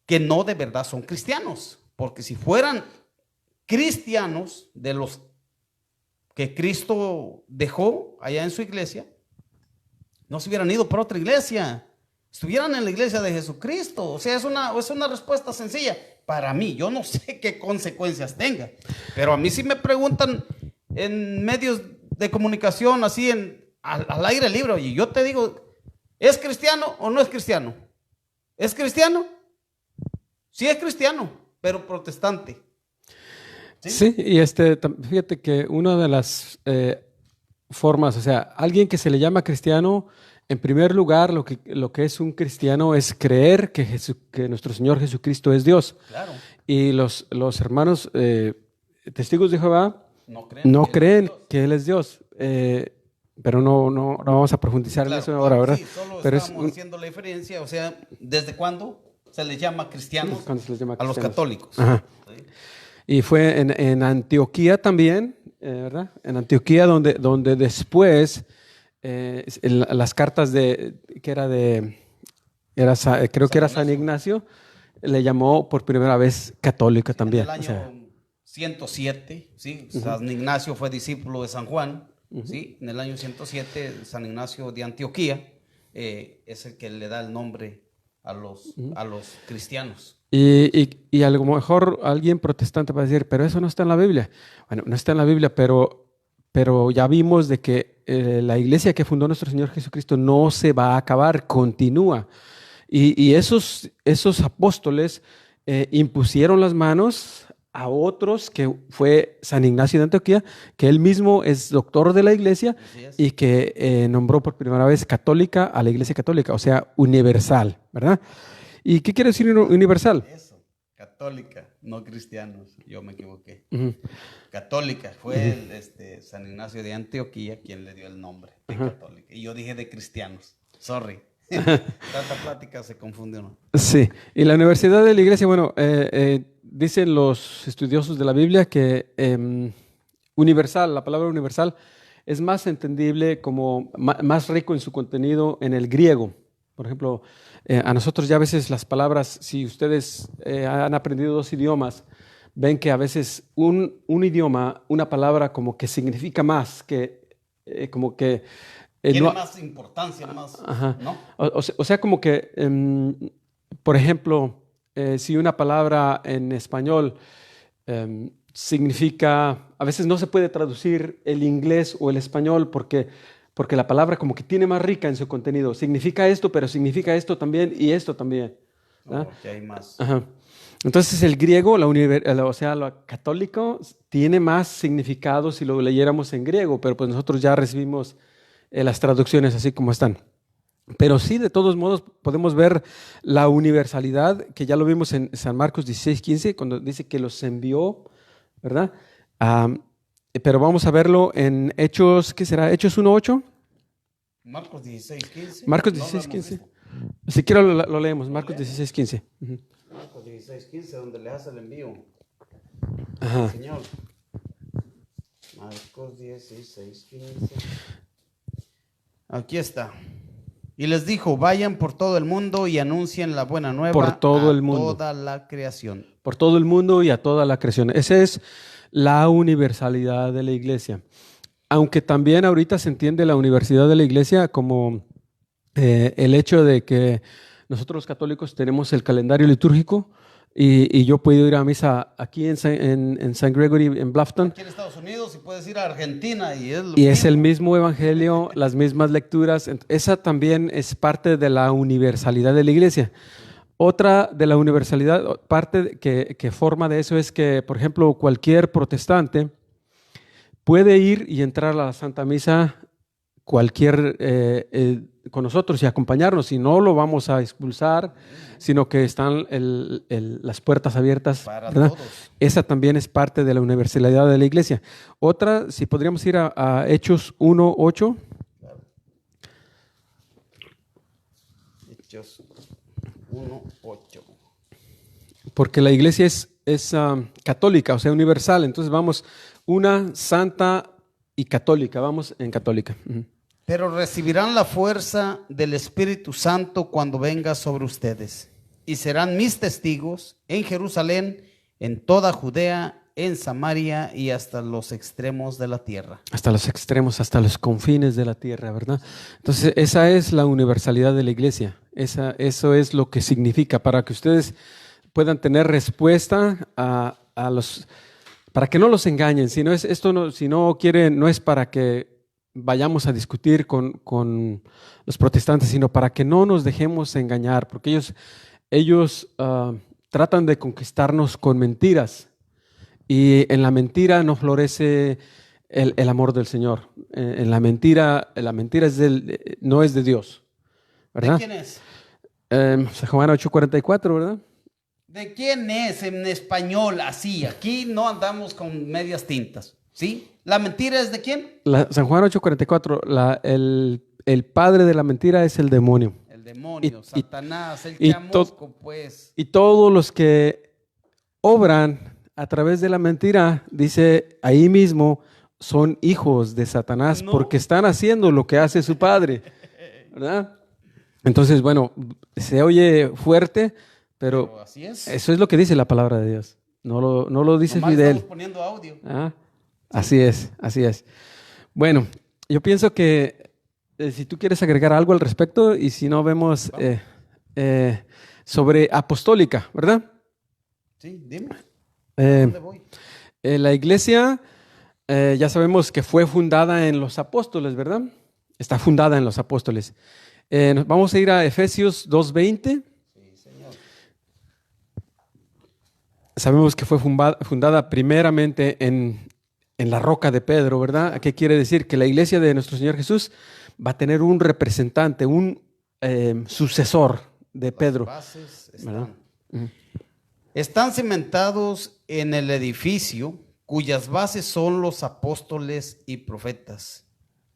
que no de verdad son cristianos. Porque si fueran cristianos de los que Cristo dejó allá en su iglesia, no se hubieran ido para otra iglesia. Estuvieran en la iglesia de Jesucristo. O sea, es una respuesta sencilla. Para mí, yo no sé qué consecuencias tenga. Pero a mí si me preguntan en medios de comunicación, así al aire libre, oye, yo te digo, ¿es cristiano o no es cristiano? ¿Es cristiano? Sí es cristiano, pero protestante. Sí, y fíjate que una de las formas, o sea, alguien que se le llama cristiano, en primer lugar, lo que es un cristiano es creer que nuestro Señor Jesucristo es Dios. Claro. Y los hermanos testigos de Jehová no creen que Él es Dios. Pero no vamos a profundizar en eso ahora, ¿verdad? Sí, solo pero estamos haciendo la diferencia, o sea, ¿desde cuándo se les llama cristianos a los católicos? Ajá. ¿Sí? Y fue en Antioquía también, ¿verdad? En Antioquía donde después las cartas creo que era San Ignacio, le llamó por primera vez católica también. En el año 107, ¿sí? San Ignacio fue discípulo de San Juan, ¿sí? En el año 107, San Ignacio de Antioquía es el que le da el nombre a los cristianos. Y a lo mejor alguien protestante va a decir, pero eso no está en la Biblia. Bueno, no está en la Biblia, pero ya vimos de que la iglesia que fundó nuestro Señor Jesucristo no se va a acabar, continúa. Y esos apóstoles impusieron las manos a otros, que fue San Ignacio de Antioquía, que él mismo es doctor de la iglesia y que nombró por primera vez católica a la iglesia católica, o sea, universal, ¿verdad? ¿Y qué quiere decir universal? Eso, católica, no cristianos, yo me equivoqué. Católica, fue San Ignacio de Antioquía quien le dio el nombre de católica. Y yo dije de cristianos, sorry. Tanta plática se confundió, ¿no? Sí, y la universidad de la iglesia, bueno, dicen los estudiosos de la Biblia que universal, la palabra universal, es más entendible como más rico en su contenido en el griego. Por ejemplo, a nosotros ya a veces las palabras, si ustedes han aprendido 2 idiomas, ven que a veces un idioma, una palabra como que significa más, que como que... tiene más importancia, más, ¿no? O sea, como que, por ejemplo, si una palabra en español significa, a veces no se puede traducir el inglés o el español porque la palabra como que tiene más rica en su contenido. Significa esto, pero significa esto también y esto también. Que hay más. Entonces el griego, o sea, lo católico, tiene más significado si lo leyéramos en griego, pero pues nosotros ya recibimos las traducciones así como están. Pero sí, de todos modos, podemos ver la universalidad, que ya lo vimos en San Marcos 16:15, cuando dice que los envió, ¿verdad? Pero vamos a verlo en Hechos, ¿qué será? ¿Hechos 1:8? Marcos 16:15. Marcos 16:15. Si quiero lo leemos, Marcos 16:15. Marcos 16:15, donde le hace el envío. Señor. Marcos 16:15. Aquí está. Y les dijo, vayan por todo el mundo y anuncien la buena nueva por todo el mundo. Toda la creación. Por todo el mundo y a toda la creación. Esa es la universalidad de la iglesia. Aunque también ahorita se entiende la universalidad de la iglesia como el hecho de que nosotros los católicos tenemos el calendario litúrgico y yo puedo ir a misa aquí en St. Gregory, en Bluffton. Aquí en Estados Unidos, y puedes ir a Argentina y es lo y es el mismo evangelio, las mismas lecturas. Esa también es parte de la universalidad de la iglesia. Otra de la universalidad, parte que forma de eso es que, por ejemplo, cualquier protestante puede ir y entrar a la Santa Misa con nosotros y acompañarnos, y no lo vamos a expulsar, sino que están las puertas abiertas para todos. Esa también es parte de la universalidad de la iglesia. Otra, si podríamos ir a Hechos 1:8. Hechos 1:8. Porque la iglesia es católica, o sea, universal. Entonces vamos, una santa y católica, vamos en católica. Pero recibirán la fuerza del Espíritu Santo cuando venga sobre ustedes, y serán mis testigos en Jerusalén, en toda Judea, en Samaria y hasta los extremos de la tierra. Hasta los extremos, hasta los confines de la tierra, ¿verdad? Entonces, esa es la universalidad de la iglesia. Eso es lo que significa, para que ustedes puedan tener respuesta a los... Para que no los engañen. Si no quieren, no es para que vayamos a discutir con los protestantes, sino para que no nos dejemos engañar, porque ellos tratan de conquistarnos con mentiras. Y en la mentira no florece el amor del Señor. En la mentira es no es de Dios, ¿verdad? ¿De quién es? Juan 8:44, ¿verdad? ¿De quién es en español así? Aquí no andamos con medias tintas, ¿sí? ¿La mentira es de quién? San Juan 8:44, el padre de la mentira es el demonio. El demonio, Satanás, el chamusco, pues. Y todos los que obran a través de la mentira, dice ahí mismo, son hijos de Satanás, porque están haciendo lo que hace su padre, ¿verdad? Entonces, bueno, se oye fuerte, pero así es. Eso es lo que dice la palabra de Dios. No lo dice Fidel. Estamos poniendo audio. Así es. Bueno, yo pienso que si tú quieres agregar algo al respecto, y si no, vemos sobre apostólica, ¿verdad? Sí, dime. ¿Dónde voy? La iglesia, ya sabemos que fue fundada en los apóstoles, ¿verdad? Está fundada en los apóstoles. Vamos a ir a Efesios 2:20. Sí, señor. Sabemos que fue fundada primeramente en la roca de Pedro, ¿verdad? ¿Qué quiere decir? Que la iglesia de nuestro Señor Jesús va a tener un representante, un sucesor de Pedro. Las bases están cimentados en el edificio cuyas bases son los apóstoles y profetas,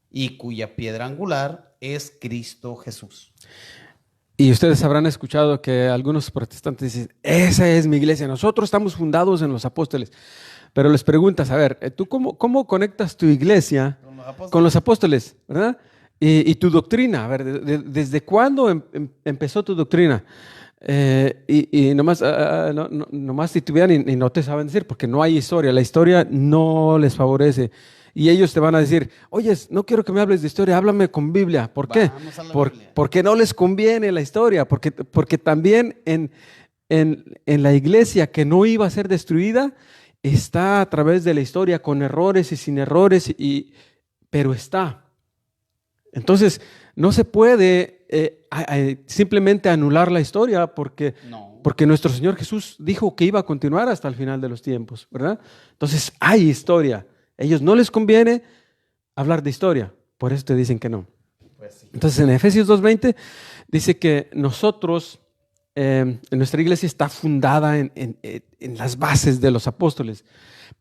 y cuya piedra angular es Cristo Jesús. Y ustedes habrán escuchado que algunos protestantes dicen, esa es mi iglesia, nosotros estamos fundados en los apóstoles. Pero les preguntas, a ver, ¿tú cómo conectas tu iglesia con los apóstoles, ¿verdad? Y tu doctrina, a ver, ¿desde cuándo empezó tu doctrina? Y nomás titubean y no te saben decir, porque no hay historia, la historia no les favorece. Y ellos te van a decir, oye, no quiero que me hables de historia, háblame con Biblia. ¿Por qué? Biblia. Porque no les conviene la historia, porque también en la iglesia que no iba a ser destruida, está a través de la historia, con errores y sin errores, pero está. Entonces, no se puede simplemente anular la historia porque nuestro Señor Jesús dijo que iba a continuar hasta el final de los tiempos, ¿verdad? Entonces, hay historia. A ellos no les conviene hablar de historia, por eso te dicen que no. Pues sí. Entonces, en Efesios 2:20 dice que nosotros, en nuestra iglesia está fundada en las bases de los apóstoles.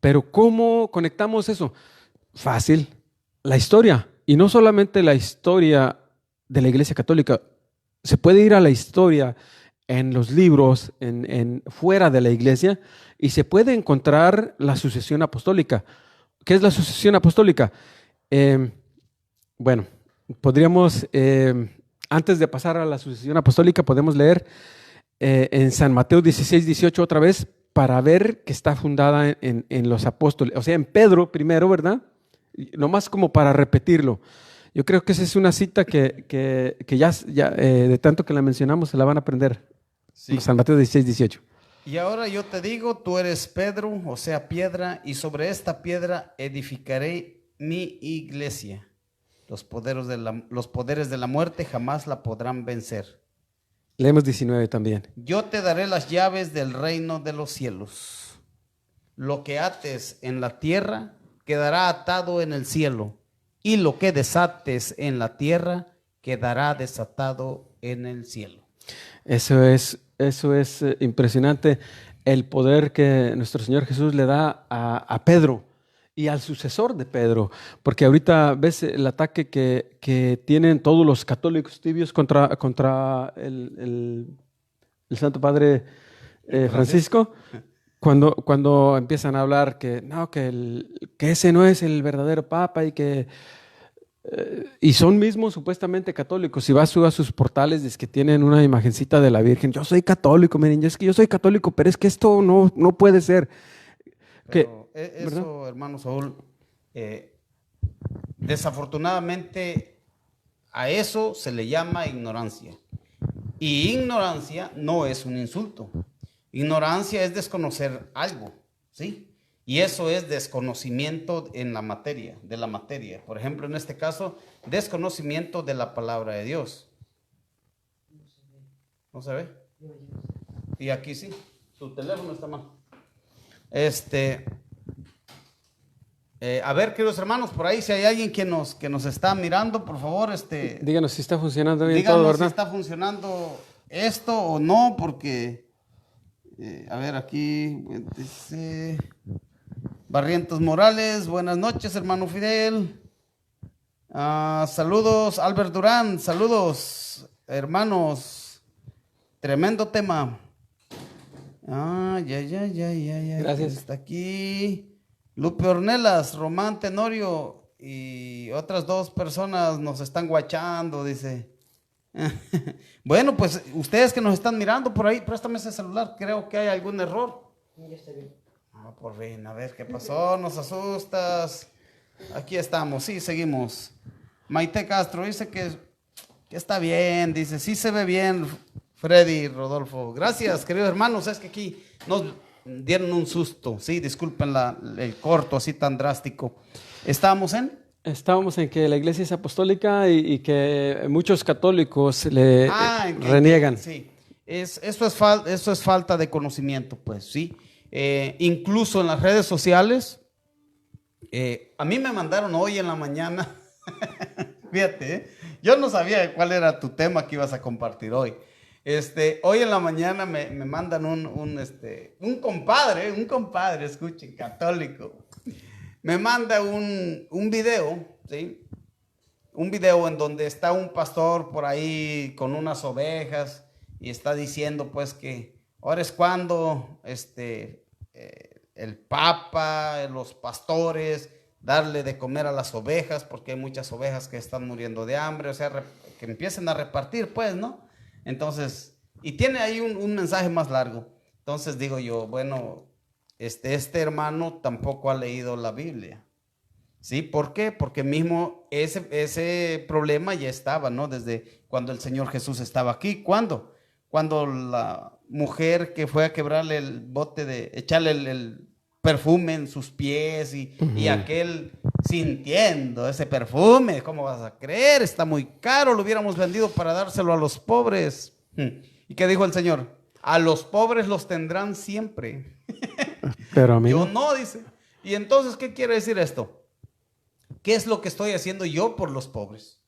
Pero ¿cómo conectamos eso? Fácil, la historia. Y no solamente la historia de la Iglesia Católica, se puede ir a la historia en los libros, fuera de la iglesia, y se puede encontrar la sucesión apostólica. ¿Qué es la sucesión apostólica? Bueno, podríamos, antes de pasar a la sucesión apostólica, podemos leer en San Mateo 16:18 otra vez, para ver que está fundada en los apóstoles, o sea, en Pedro primero, ¿verdad? Nomás como para repetirlo. Yo creo que esa es una cita que ya de tanto que la mencionamos se la van a aprender. Sí. San Mateo 16:18. Y ahora yo te digo, tú eres Pedro, o sea, piedra, y sobre esta piedra edificaré mi iglesia. Los poderes de la muerte jamás la podrán vencer. Leemos 19 también. Yo te daré las llaves del reino de los cielos. Lo que ates en la tierra quedará atado en el cielo, y lo que desates en la tierra quedará desatado en el cielo. Eso es impresionante, el poder que nuestro Señor Jesús le da a Pedro y al sucesor de Pedro, porque ahorita ves el ataque que tienen todos los católicos tibios contra el Santo Padre Francisco. Cuando empiezan a hablar que ese no es el verdadero Papa y son mismos supuestamente católicos. Si vas a sus portales, es que tienen una imagencita de la Virgen. Yo soy católico, miren, es que yo soy católico, pero es que esto no puede ser. Pero eso, hermano Saúl, desafortunadamente a eso se le llama ignorancia. Y ignorancia no es un insulto. Ignorancia es desconocer algo, ¿sí? Y eso es desconocimiento de la materia. Por ejemplo, en este caso, desconocimiento de la palabra de Dios. ¿No se ve? Y aquí sí, su teléfono está mal. A ver, queridos hermanos, por ahí si hay alguien que nos está mirando, por favor, díganos si está funcionando bien díganos todo, ¿verdad? si está funcionando esto o no, porque, a ver, aquí dice Barrientos Morales, buenas noches, hermano Fidel. Saludos, Albert Durán, saludos, hermanos, tremendo tema. Ya. Gracias. Está aquí Lupe Ornelas, Román Tenorio y otras 2 personas nos están guachando, dice. Bueno, pues ustedes que nos están mirando por ahí, préstame ese celular, creo que hay algún error. Ya está bien. Por fin, a ver qué pasó, nos asustas. Aquí estamos, sí, seguimos. Maite Castro dice que está bien, dice, sí se ve bien, Freddy Rodolfo. Gracias, queridos hermanos, es que aquí nos dieron un susto, sí, disculpen el corto así tan drástico. Estábamos en que la iglesia es apostólica y que muchos católicos le reniegan. Sí, eso es falta de conocimiento, pues, sí. Incluso en las redes sociales, a mí me mandaron hoy en la mañana, fíjate, yo no sabía cuál era tu tema que ibas a compartir hoy. Hoy en la mañana me mandan un compadre, escuchen, católico, me manda un video, ¿sí? Un video en donde está un pastor por ahí con unas ovejas y está diciendo pues que ahora es cuando el Papa, los pastores, darle de comer a las ovejas porque hay muchas ovejas que están muriendo de hambre, o sea, que empiecen a repartir pues, ¿no? Entonces, y tiene ahí un mensaje más largo. Entonces digo yo, bueno, este hermano tampoco ha leído la Biblia. ¿Sí? ¿Por qué? Porque mismo ese problema ya estaba, ¿no? Desde cuando el Señor Jesús estaba aquí. ¿Cuándo? Cuando la mujer que fue a quebrarle el bote echarle el perfume en sus pies y aquel sintiendo ese perfume, ¿cómo vas a creer? Está muy caro, lo hubiéramos vendido para dárselo a los pobres. ¿Y qué dijo el Señor? A los pobres los tendrán siempre. Pero a mí yo no, dice. Y entonces, ¿qué quiere decir esto? ¿Qué es lo que estoy haciendo yo por los pobres?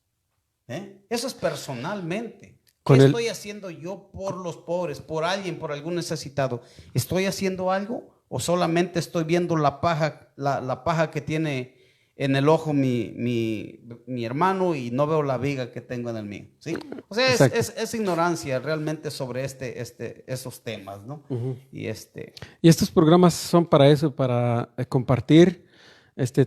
Eso es personalmente. ¿Qué estoy haciendo yo por los pobres, por alguien, por algún necesitado? ¿Estoy haciendo algo o solamente estoy viendo la paja que tiene en el ojo mi hermano y no veo la viga que tengo en el mío? ¿Sí? O sea, es ignorancia realmente sobre esos temas, ¿no? Y estos programas son para eso, para compartir.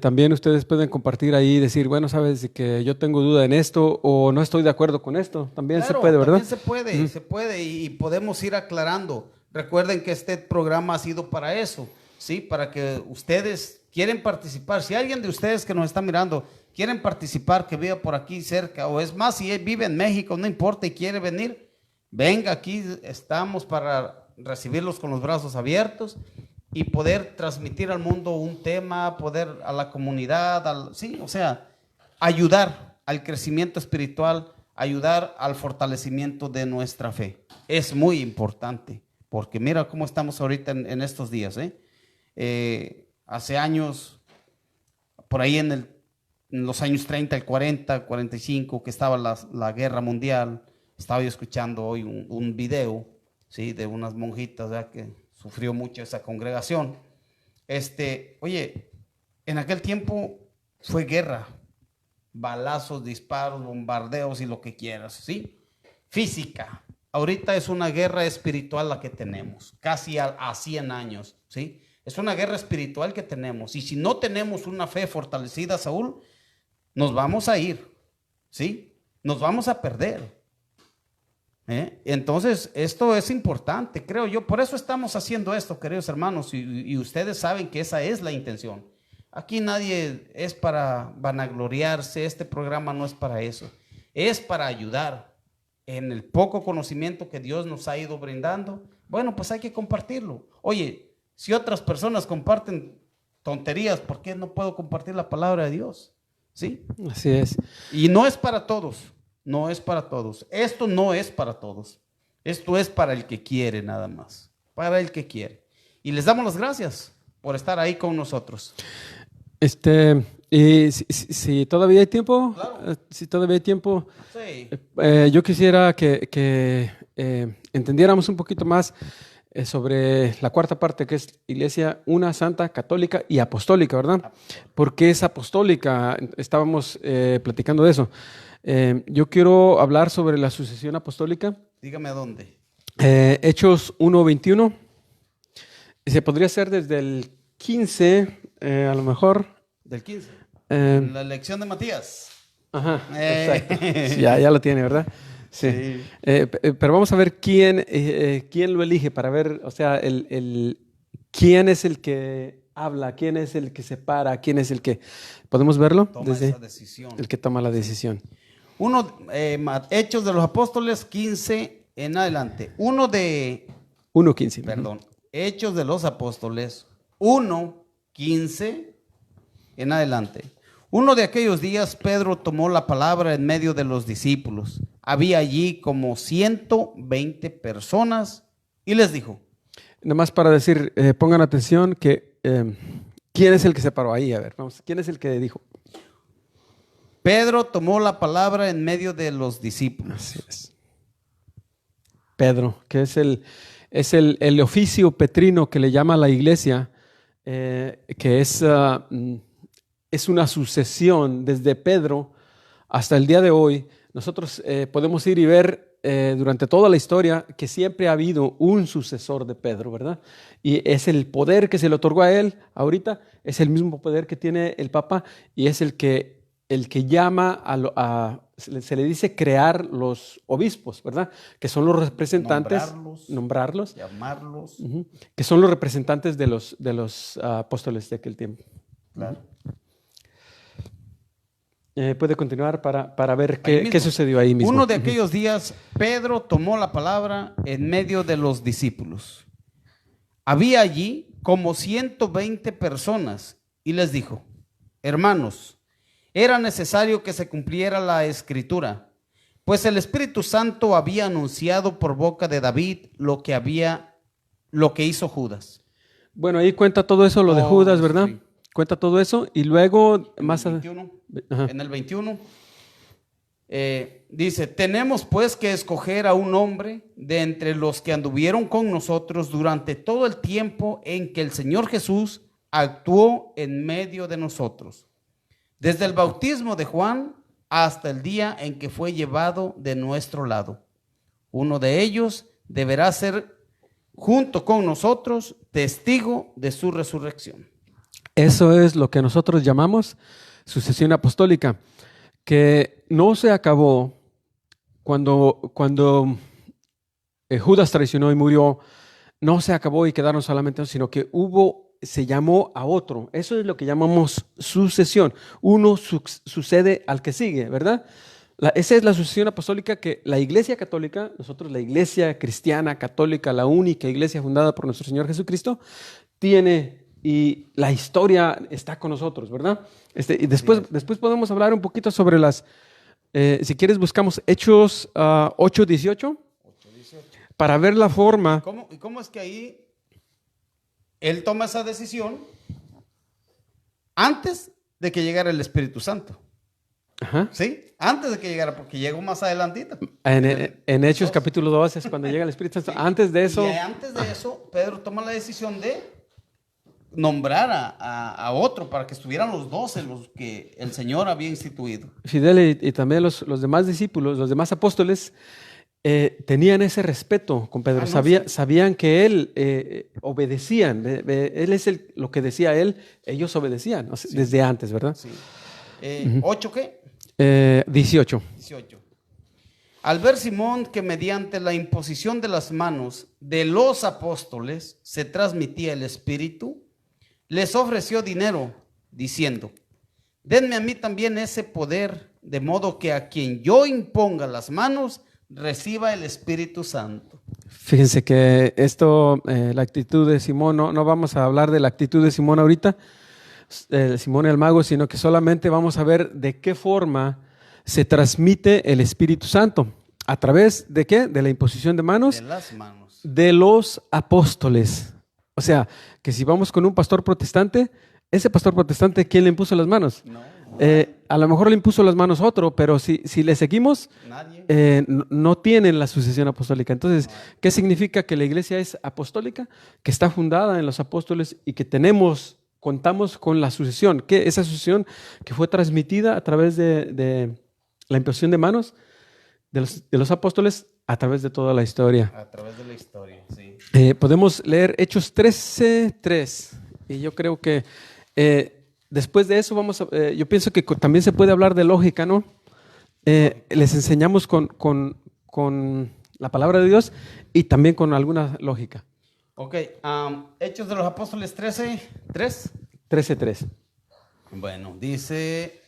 También ustedes pueden compartir ahí y decir, bueno, sabes que yo tengo duda en esto o no estoy de acuerdo con esto. También claro, se puede, ¿verdad? También se puede y podemos ir aclarando. Recuerden que este programa ha sido para eso, ¿sí? Para que ustedes quieren participar. Si alguien de ustedes que nos está mirando quieren participar, que viva por aquí cerca, o es más, si vive en México, no importa y quiere venir, venga, aquí estamos para recibirlos con los brazos abiertos y poder transmitir al mundo un tema, poder a la comunidad, sí, o sea, ayudar al crecimiento espiritual, ayudar al fortalecimiento de nuestra fe. Es muy importante, porque mira cómo estamos ahorita en estos días. Hace años, por ahí en los años 30, el 40, 45, que estaba la guerra mundial, estaba yo escuchando hoy un video, ¿sí? De unas monjitas, ¿verdad? Que sufrió mucho esa congregación. Oye, en aquel tiempo fue guerra, balazos, disparos, bombardeos y lo que quieras, ¿sí? Física. Ahorita es una guerra espiritual la que tenemos, casi a 100 años, ¿sí? Es una guerra espiritual que tenemos. Y si no tenemos una fe fortalecida, Saúl, nos vamos a ir, ¿sí? Nos vamos a perder. Entonces, esto es importante, creo yo. Por eso estamos haciendo esto, queridos hermanos, y ustedes saben que esa es la intención. Aquí nadie es para vanagloriarse, este programa no es para eso. Es para ayudar en el poco conocimiento que Dios nos ha ido brindando. Bueno, pues hay que compartirlo. Oye, si otras personas comparten tonterías, ¿por qué no puedo compartir la palabra de Dios? ¿Sí? Así es. Y no es para todos. No es para todos. Esto no es para todos. Esto es para el que quiere nada más. Para el que quiere. Y les damos las gracias. por estar ahí con nosotros. Y si todavía hay tiempo, Claro. Si todavía hay tiempo, Sí. yo quisiera que entendiéramos un poquito más sobre la cuarta parte, que es Iglesia una, santa, católica y apostólica, ¿verdad? Porque es apostólica, estábamos platicando de eso. Yo quiero hablar sobre la sucesión apostólica. Dígame a dónde. Hechos 1:21. Se podría ser desde el 15, a lo mejor. Del 15. La elección de Matías. Ajá, exacto. Sí, ya lo tiene, ¿verdad? Sí. Sí. Pero vamos a ver quién lo elige para ver, o sea, quién es el que habla, quién es el que separa, quién es el que... ¿Podemos verlo? Toma esa decisión. El que toma la decisión. Hechos de los Apóstoles 15 en adelante. 1:15. Perdón. Hechos de los Apóstoles 1:15 en adelante. Uno de aquellos días Pedro tomó la palabra en medio de los discípulos. Había allí como 120 personas y les dijo. Nada más para decir, pongan atención que ¿quién es el que se paró ahí? A ver, vamos, ¿quién es el que dijo? Pedro tomó la palabra en medio de los discípulos. Así es. Pedro, que es el oficio petrino que le llama a la iglesia, que es una sucesión desde Pedro hasta el día de hoy. Nosotros podemos ir y ver durante toda la historia que siempre ha habido un sucesor de Pedro, ¿verdad? Y es el poder que se le otorgó a él ahorita, es el mismo poder que tiene el Papa y es el que llama se le dice crear los obispos, ¿verdad? Que son los representantes, nombrarlos, llamarlos, que son los representantes de los apóstoles de aquel tiempo. Claro. Puede continuar para ver qué sucedió ahí mismo. Uno de aquellos días, Pedro tomó la palabra en medio de los discípulos. Había allí como 120 personas y les dijo: hermanos, era necesario que se cumpliera la escritura, pues el Espíritu Santo había anunciado por boca de David lo que hizo Judas. Bueno, ahí cuenta todo eso, lo de Judas, ¿verdad? Sí. Cuenta todo eso y luego más en el 21 dice: tenemos pues que escoger a un hombre de entre los que anduvieron con nosotros durante todo el tiempo en que el Señor Jesús actuó en medio de nosotros, desde el bautismo de Juan hasta el día en que fue llevado de nuestro lado. Uno de ellos deberá ser junto con nosotros testigo de su resurrección. Eso es lo que nosotros llamamos sucesión apostólica, que no se acabó cuando Judas traicionó y murió, no se acabó y quedaron solamente, sino que se llamó a otro. Eso es lo que llamamos sucesión. Uno sucede al que sigue, ¿verdad? Esa es la sucesión apostólica que la Iglesia Católica, nosotros la Iglesia Cristiana Católica, la única iglesia fundada por nuestro Señor Jesucristo, tiene. Y la historia está con nosotros, ¿verdad? Y después podemos hablar un poquito sobre si quieres buscamos Hechos 8:18 para ver la forma. ¿Y cómo es que ahí él toma esa decisión antes de que llegara el Espíritu Santo? Ajá. ¿Sí? Antes de que llegara, porque llegó más adelantito. En Hechos capítulo 2 es cuando llega el Espíritu Santo. Sí. Antes de eso, Pedro toma la decisión de nombrar a otro para que estuvieran los 12, los que el Señor había instituido. Fidel y también los demás discípulos, los demás apóstoles, tenían ese respeto con Pedro. Sabían que él obedecían. Él es lo que decía él, ellos obedecían, o sea, sí. Desde antes, ¿verdad? Sí. ¿8 qué? 18. Al ver Simón que mediante la imposición de las manos de los apóstoles se transmitía el Espíritu, les ofreció dinero, diciendo: denme a mí también ese poder, de modo que a quien yo imponga las manos, reciba el Espíritu Santo. Fíjense que la actitud de Simón, no vamos a hablar de la actitud de Simón ahorita, Simón el mago, sino que solamente vamos a ver de qué forma se transmite el Espíritu Santo. ¿A través de qué? De la imposición de manos. De las manos. De los apóstoles. O sea, que si vamos con un pastor protestante, ese pastor protestante, ¿quién le impuso las manos? No. A lo mejor le impuso las manos otro, pero si le seguimos, no tienen la sucesión apostólica. Entonces, ¿qué significa que la iglesia es apostólica? Que está fundada en los apóstoles y que contamos con la sucesión. Que esa sucesión que fue transmitida a través de la imposición de manos de los apóstoles a través de toda la historia. A través de la historia, sí. Podemos leer Hechos 13:3 y yo creo que después de eso yo pienso que también se puede hablar de lógica, ¿no? Les enseñamos con la palabra de Dios y también con alguna lógica. Ok, Hechos de los Apóstoles 13:3. 13:3. Bueno, dice,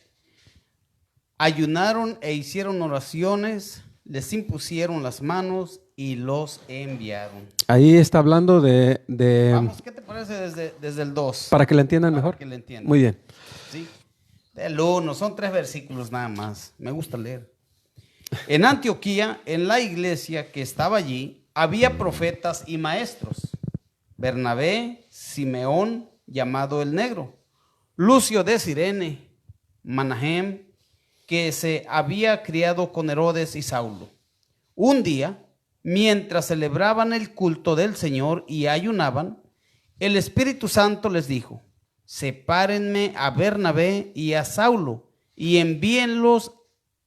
ayunaron e hicieron oraciones, les impusieron las manos y los enviaron. Ahí está hablando de Vamos, ¿qué te parece desde el 2? Para que la entiendan mejor. Para que la entiendan. Muy bien. Sí, el 1, son 3 versículos nada más. Me gusta leer. En Antioquía, en la iglesia que estaba allí, había profetas y maestros. Bernabé, Simeón, llamado el Negro, Lucio de Cirene, Manahem, que se había criado con Herodes y Saulo. Un día, mientras celebraban el culto del Señor y ayunaban, el Espíritu Santo les dijo, sepárenme a Bernabé y a Saulo y envíenlos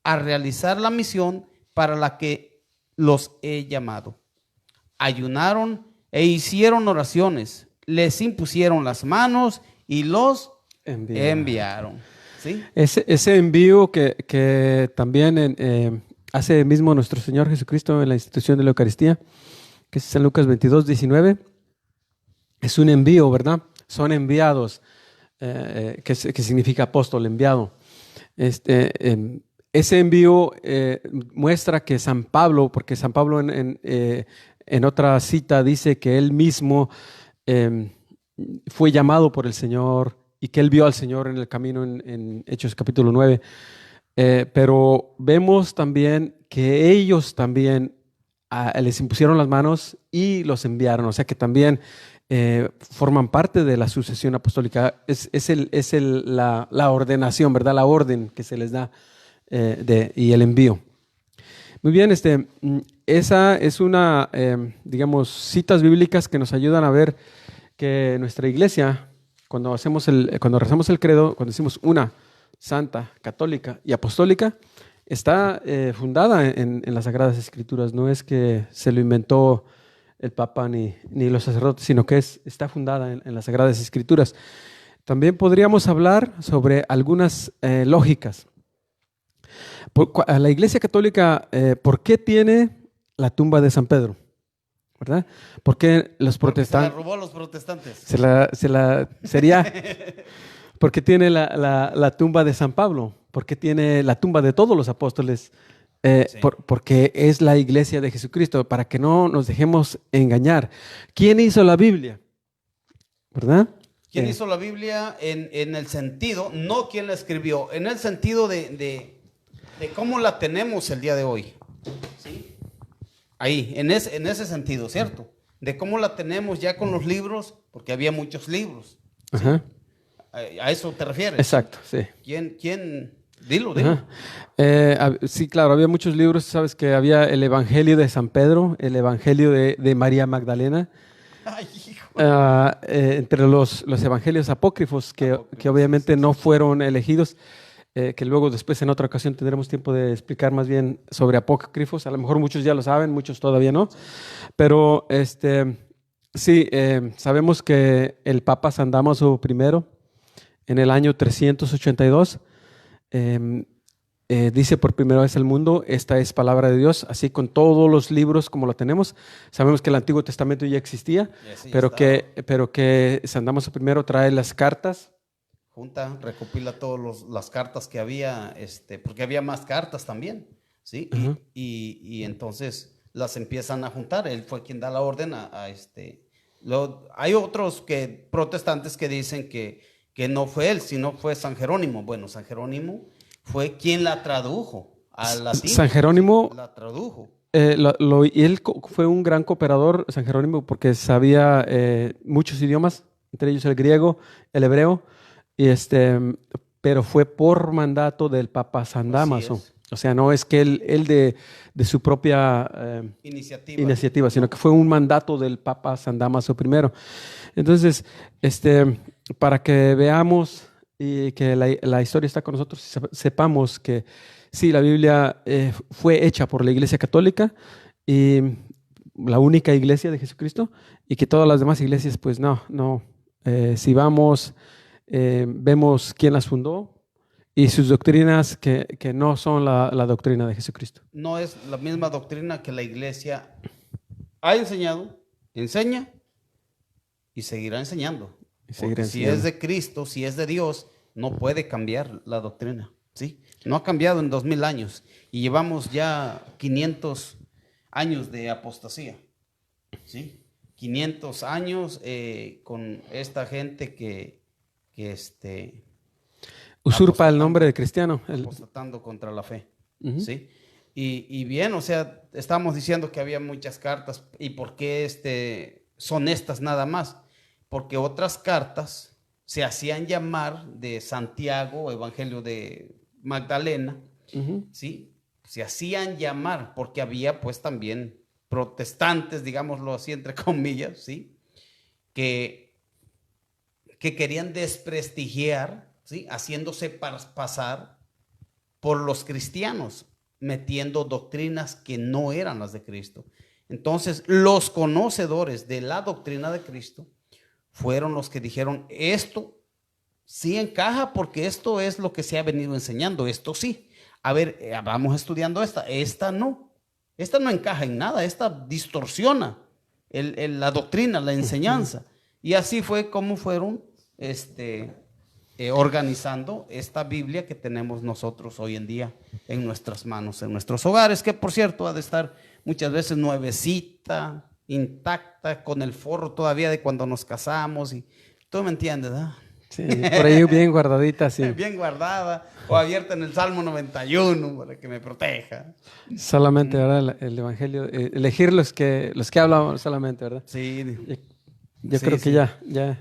a realizar la misión para la que los he llamado. Ayunaron e hicieron oraciones, les impusieron las manos y los enviaron. ¿Sí? Ese envío que también hace mismo nuestro Señor Jesucristo en la institución de la Eucaristía, que es San Lucas 22:19, es un envío, ¿verdad? Son enviados, que significa apóstol, enviado. Ese envío muestra que San Pablo, porque San Pablo en otra cita dice que él mismo fue llamado por el Señor y que él vio al Señor en el camino en Hechos capítulo 9. Pero vemos también que ellos también les impusieron las manos y los enviaron, o sea que también forman parte de la sucesión apostólica. Es la ordenación, ¿verdad? La orden que se les da y el envío. Muy bien, esa es una, digamos, citas bíblicas que nos ayudan a ver que nuestra iglesia, cuando rezamos el credo, cuando decimos una santa, católica y apostólica, está fundada en las Sagradas Escrituras. No es que se lo inventó el Papa ni los sacerdotes, sino que está fundada en las Sagradas Escrituras. También podríamos hablar sobre algunas lógicas. A la Iglesia Católica, ¿por qué tiene la tumba de San Pedro? ¿Verdad? ¿Por qué los protestantes? Se la robó a los protestantes. Sería porque tiene la tumba de San Pablo, porque tiene la tumba de todos los apóstoles, sí. Porque es la iglesia de Jesucristo, para que no nos dejemos engañar. ¿Quién hizo la Biblia? ¿Verdad? ¿Quién hizo la Biblia en el sentido, no quién la escribió, en el sentido de cómo la tenemos el día de hoy? ¿Sí? Ahí, en ese sentido, ¿cierto? De cómo la tenemos ya con los libros, porque había muchos libros. ¿Sí? Ajá. ¿A eso te refieres? Exacto, sí. ¿Quién? Dilo. Sí, claro, había muchos libros. Sabes que había el Evangelio de San Pedro, el Evangelio de María Magdalena. Ay, hijo. Entre los evangelios apócrifos que obviamente no fueron elegidos, que luego después en otra ocasión tendremos tiempo de explicar más bien sobre apócrifos. A lo mejor muchos ya lo saben, muchos todavía no. Pero sí, sabemos que el Papa San Dámaso I, en el año 382, dice por primera vez al mundo, esta es palabra de Dios, así con todos los libros como lo tenemos. Sabemos que el Antiguo Testamento ya existía, pero que San Dámaso I trae las cartas. Recopila todas las cartas que había, porque había más cartas también, ¿sí? Uh-huh. Y entonces las empiezan a juntar. Él fue quien da la orden hay otros protestantes que dicen que no fue él, sino fue San Jerónimo. Bueno, San Jerónimo fue quien la tradujo al latín. San Jerónimo la tradujo. Y él fue un gran cooperador, San Jerónimo, porque sabía muchos idiomas, entre ellos el griego, el hebreo, y pero fue por mandato del Papa San Damaso. O sea, no es que él de su propia iniciativa, sino que fue un mandato del Papa San Damaso I. Entonces, para que veamos y que la historia está con nosotros, sepamos que sí, la Biblia fue hecha por la Iglesia Católica y la única iglesia de Jesucristo, y que todas las demás iglesias, pues no. Si vamos, vemos quién las fundó y sus doctrinas que no son la doctrina de Jesucristo. No es la misma doctrina que la iglesia ha enseñado, enseña y seguirá enseñando. Si es de Cristo, si es de Dios, no puede cambiar la doctrina. ¿Sí? No ha cambiado en 2000 años y llevamos ya 500 años de apostasía. ¿Sí? 500 años con esta gente que usurpa el nombre de cristiano. Apostatando contra la fe. ¿Sí? Y bien, o sea, estamos diciendo que había muchas cartas. ¿Y por qué son estas nada más? Porque otras cartas se hacían llamar de Santiago, Evangelio de Magdalena, ¿sí? Se hacían llamar porque había pues también protestantes, digámoslo así entre comillas, ¿sí? Que querían desprestigiar, ¿sí? Haciéndose pasar por los cristianos, metiendo doctrinas que no eran las de Cristo. Entonces, los conocedores de la doctrina de Cristo fueron los que dijeron, esto sí encaja porque esto es lo que se ha venido enseñando, esto sí. A ver, vamos estudiando esta no encaja en nada, esta distorsiona la doctrina, la enseñanza. Y así fue como fueron organizando esta Biblia que tenemos nosotros hoy en día en nuestras manos, en nuestros hogares, que por cierto ha de estar muchas veces nuevecita, intacta, con el forro todavía de cuando nos casamos, y tú me entiendes, ¿verdad? Sí, por ahí bien guardadita, sí. Bien guardada, o abierta en el Salmo 91 para que me proteja. Solamente, ¿verdad? El Evangelio, elegir los que hablan solamente, ¿verdad? Sí. Yo creo que ya.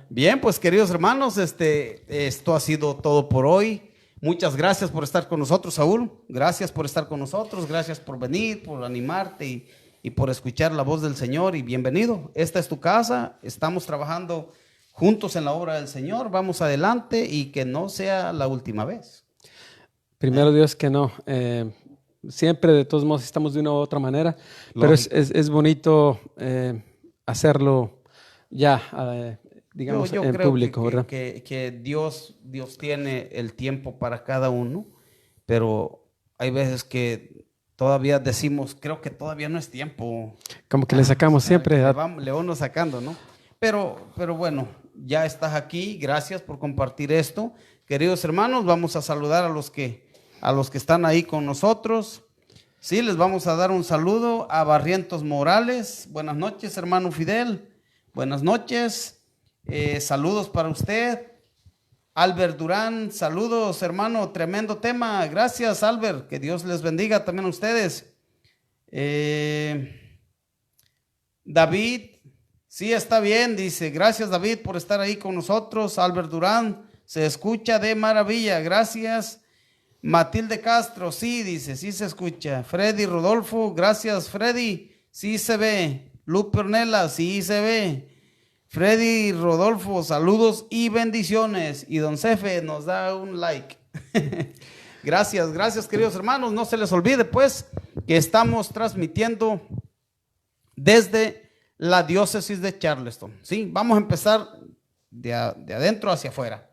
Bien, pues queridos hermanos, esto ha sido todo por hoy. Muchas gracias por estar con nosotros, Saúl. Gracias por estar con nosotros, gracias por venir, por animarte y por escuchar la voz del Señor, y bienvenido. Esta es tu casa, estamos trabajando juntos en la obra del Señor, vamos adelante y que no sea la última vez. Primero Dios que no. Siempre de todos modos estamos de una u otra manera, pero es bonito hacerlo ya, digamos, yo en creo público, ¿verdad? Que Dios tiene el tiempo para cada uno, pero hay veces que todavía decimos, creo que todavía no es tiempo. Como que le sacamos siempre. Le vamos sacando, ¿no? Pero bueno, ya estás aquí, gracias por compartir esto. Queridos hermanos, vamos a saludar a los que están ahí con nosotros. Sí, les vamos a dar un saludo a Barrientos Morales. Buenas noches, hermano Fidel. Buenas noches. Saludos para usted. Albert Durán, saludos, hermano, tremendo tema. Gracias, Albert, que Dios les bendiga también a ustedes. David, sí, está bien, dice, gracias David por estar ahí con nosotros. Albert Durán, se escucha de maravilla, gracias. Matilde Castro, sí, dice, sí se escucha. Freddy Rodolfo, gracias Freddy, sí se ve. Lupe Ornella, sí se ve. Freddy Rodolfo, saludos y bendiciones. Y don Cefe nos da un like. Gracias queridos hermanos. No se les olvide pues que estamos transmitiendo desde la diócesis de Charleston. ¿Sí? Vamos a empezar de adentro hacia afuera.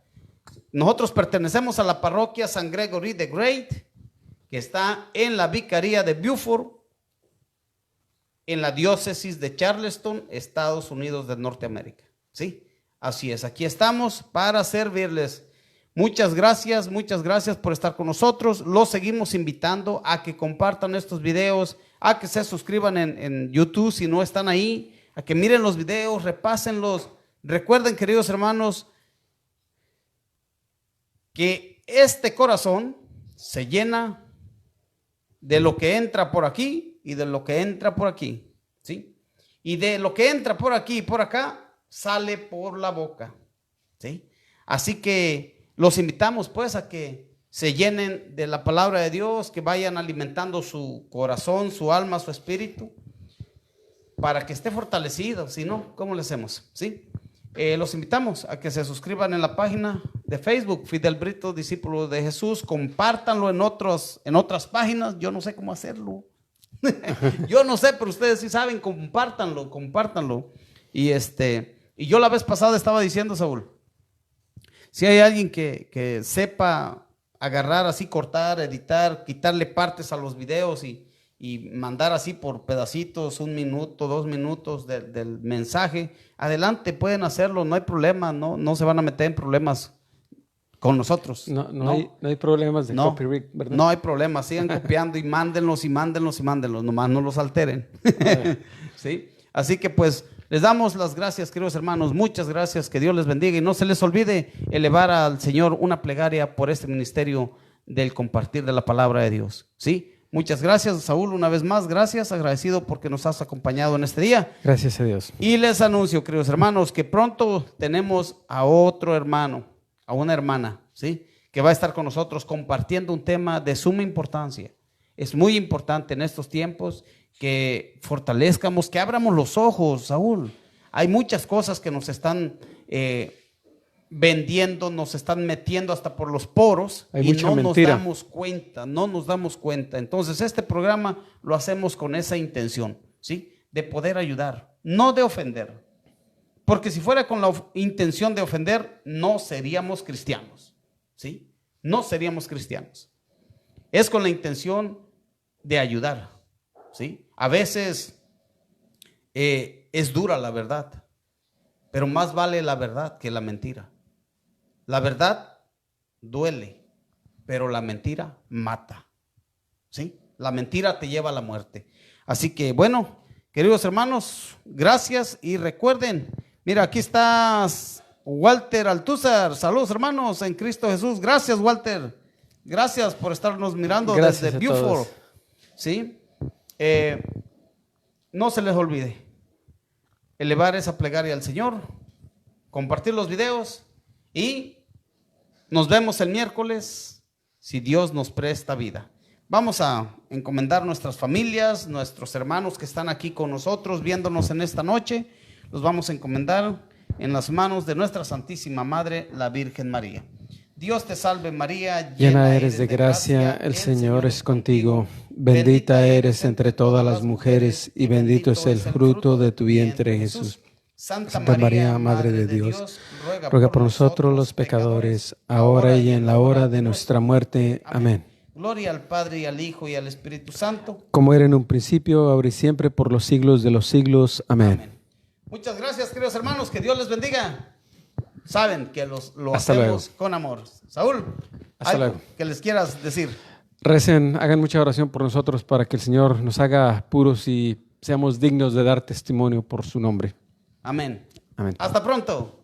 Nosotros pertenecemos a la parroquia San Gregory the Great, que está en la vicaría de Beaufort, en la diócesis de Charleston, Estados Unidos de Norteamérica. ¿Sí? Así es, aquí estamos para servirles. Muchas gracias por estar con nosotros. Los seguimos invitando a que compartan estos videos, a que se suscriban en YouTube si no están ahí, a que miren los videos, repásenlos. Recuerden, queridos hermanos, que este corazón se llena de lo que entra por aquí y de lo que entra por aquí, ¿sí? Y de lo que entra por aquí y por acá, sale por la boca, ¿sí? Así que los invitamos pues a que se llenen de la palabra de Dios, que vayan alimentando su corazón, su alma, su espíritu, para que esté fortalecido. Si no, ¿cómo le hacemos? ¿Sí? Los invitamos a que se suscriban en la página de Facebook, Fidel Brito, Discípulo de Jesús. Compártanlo en otras páginas. Yo no sé cómo hacerlo. Yo no sé, pero ustedes sí saben. Compártanlo. Y yo la vez pasada estaba diciendo, Saúl, si hay alguien que sepa agarrar así, cortar, editar, quitarle partes a los videos y mandar así por pedacitos, 1 minuto, 2 minutos del mensaje, adelante, pueden hacerlo, no hay problema, no se van a meter en problemas con nosotros. No hay problemas de copyright, ¿verdad? No hay problemas, sigan copiando y mándenlos, nomás no los alteren. ¿Sí? Así que pues les damos las gracias, queridos hermanos, muchas gracias, que Dios les bendiga y no se les olvide elevar al Señor una plegaria por este ministerio del compartir de la palabra de Dios. ¿Sí? Muchas gracias, Saúl, una vez más, gracias, agradecido porque nos has acompañado en este día. Gracias a Dios. Y les anuncio, queridos hermanos, que pronto tenemos a otro hermano, a una hermana, ¿sí? Que va a estar con nosotros compartiendo un tema de suma importancia. Es muy importante en estos tiempos que fortalezcamos, que abramos los ojos, Saúl. Hay muchas cosas que nos están vendiendo, nos están metiendo hasta por los poros y no nos damos cuenta. Entonces este programa lo hacemos con esa intención, ¿sí? De poder ayudar, no de ofender. Porque si fuera con la intención de ofender, no seríamos cristianos, ¿sí? No seríamos cristianos. Es con la intención de ayudar, ¿sí? A veces es dura la verdad, pero más vale la verdad que la mentira. La verdad duele, pero la mentira mata, ¿sí? La mentira te lleva a la muerte. Así que bueno, queridos hermanos, gracias y recuerden, mira, aquí estás Walter Altúzar. Saludos, hermanos, en Cristo Jesús. Gracias, Walter. Gracias por estarnos mirando gracias desde Beaufort. ¿Sí? No se les olvide elevar esa plegaria al Señor, compartir los videos y nos vemos el miércoles si Dios nos presta vida. Vamos a encomendar nuestras familias, nuestros hermanos que están aquí con nosotros viéndonos en esta noche. Los vamos a encomendar en las manos de nuestra Santísima Madre, la Virgen María. Dios te salve María, llena eres de gracia, el Señor es contigo. Bendita eres entre todas las mujeres y bendito es el fruto de tu vientre, Jesús. Santa María, Madre de Dios, ruega por nosotros los pecadores, ahora y en la hora de nuestra muerte. Amén. Gloria al Padre y al Hijo y al Espíritu Santo, como era en un principio, ahora y siempre, por los siglos de los siglos. Amén. Muchas gracias, queridos hermanos, que Dios les bendiga. Saben que lo Hasta hacemos luego. con amor. Saúl, Hasta luego. Que les quieras decir. Recen, hagan mucha oración por nosotros para que el Señor nos haga puros y seamos dignos de dar testimonio por su nombre. Amén. Amén. Hasta pronto.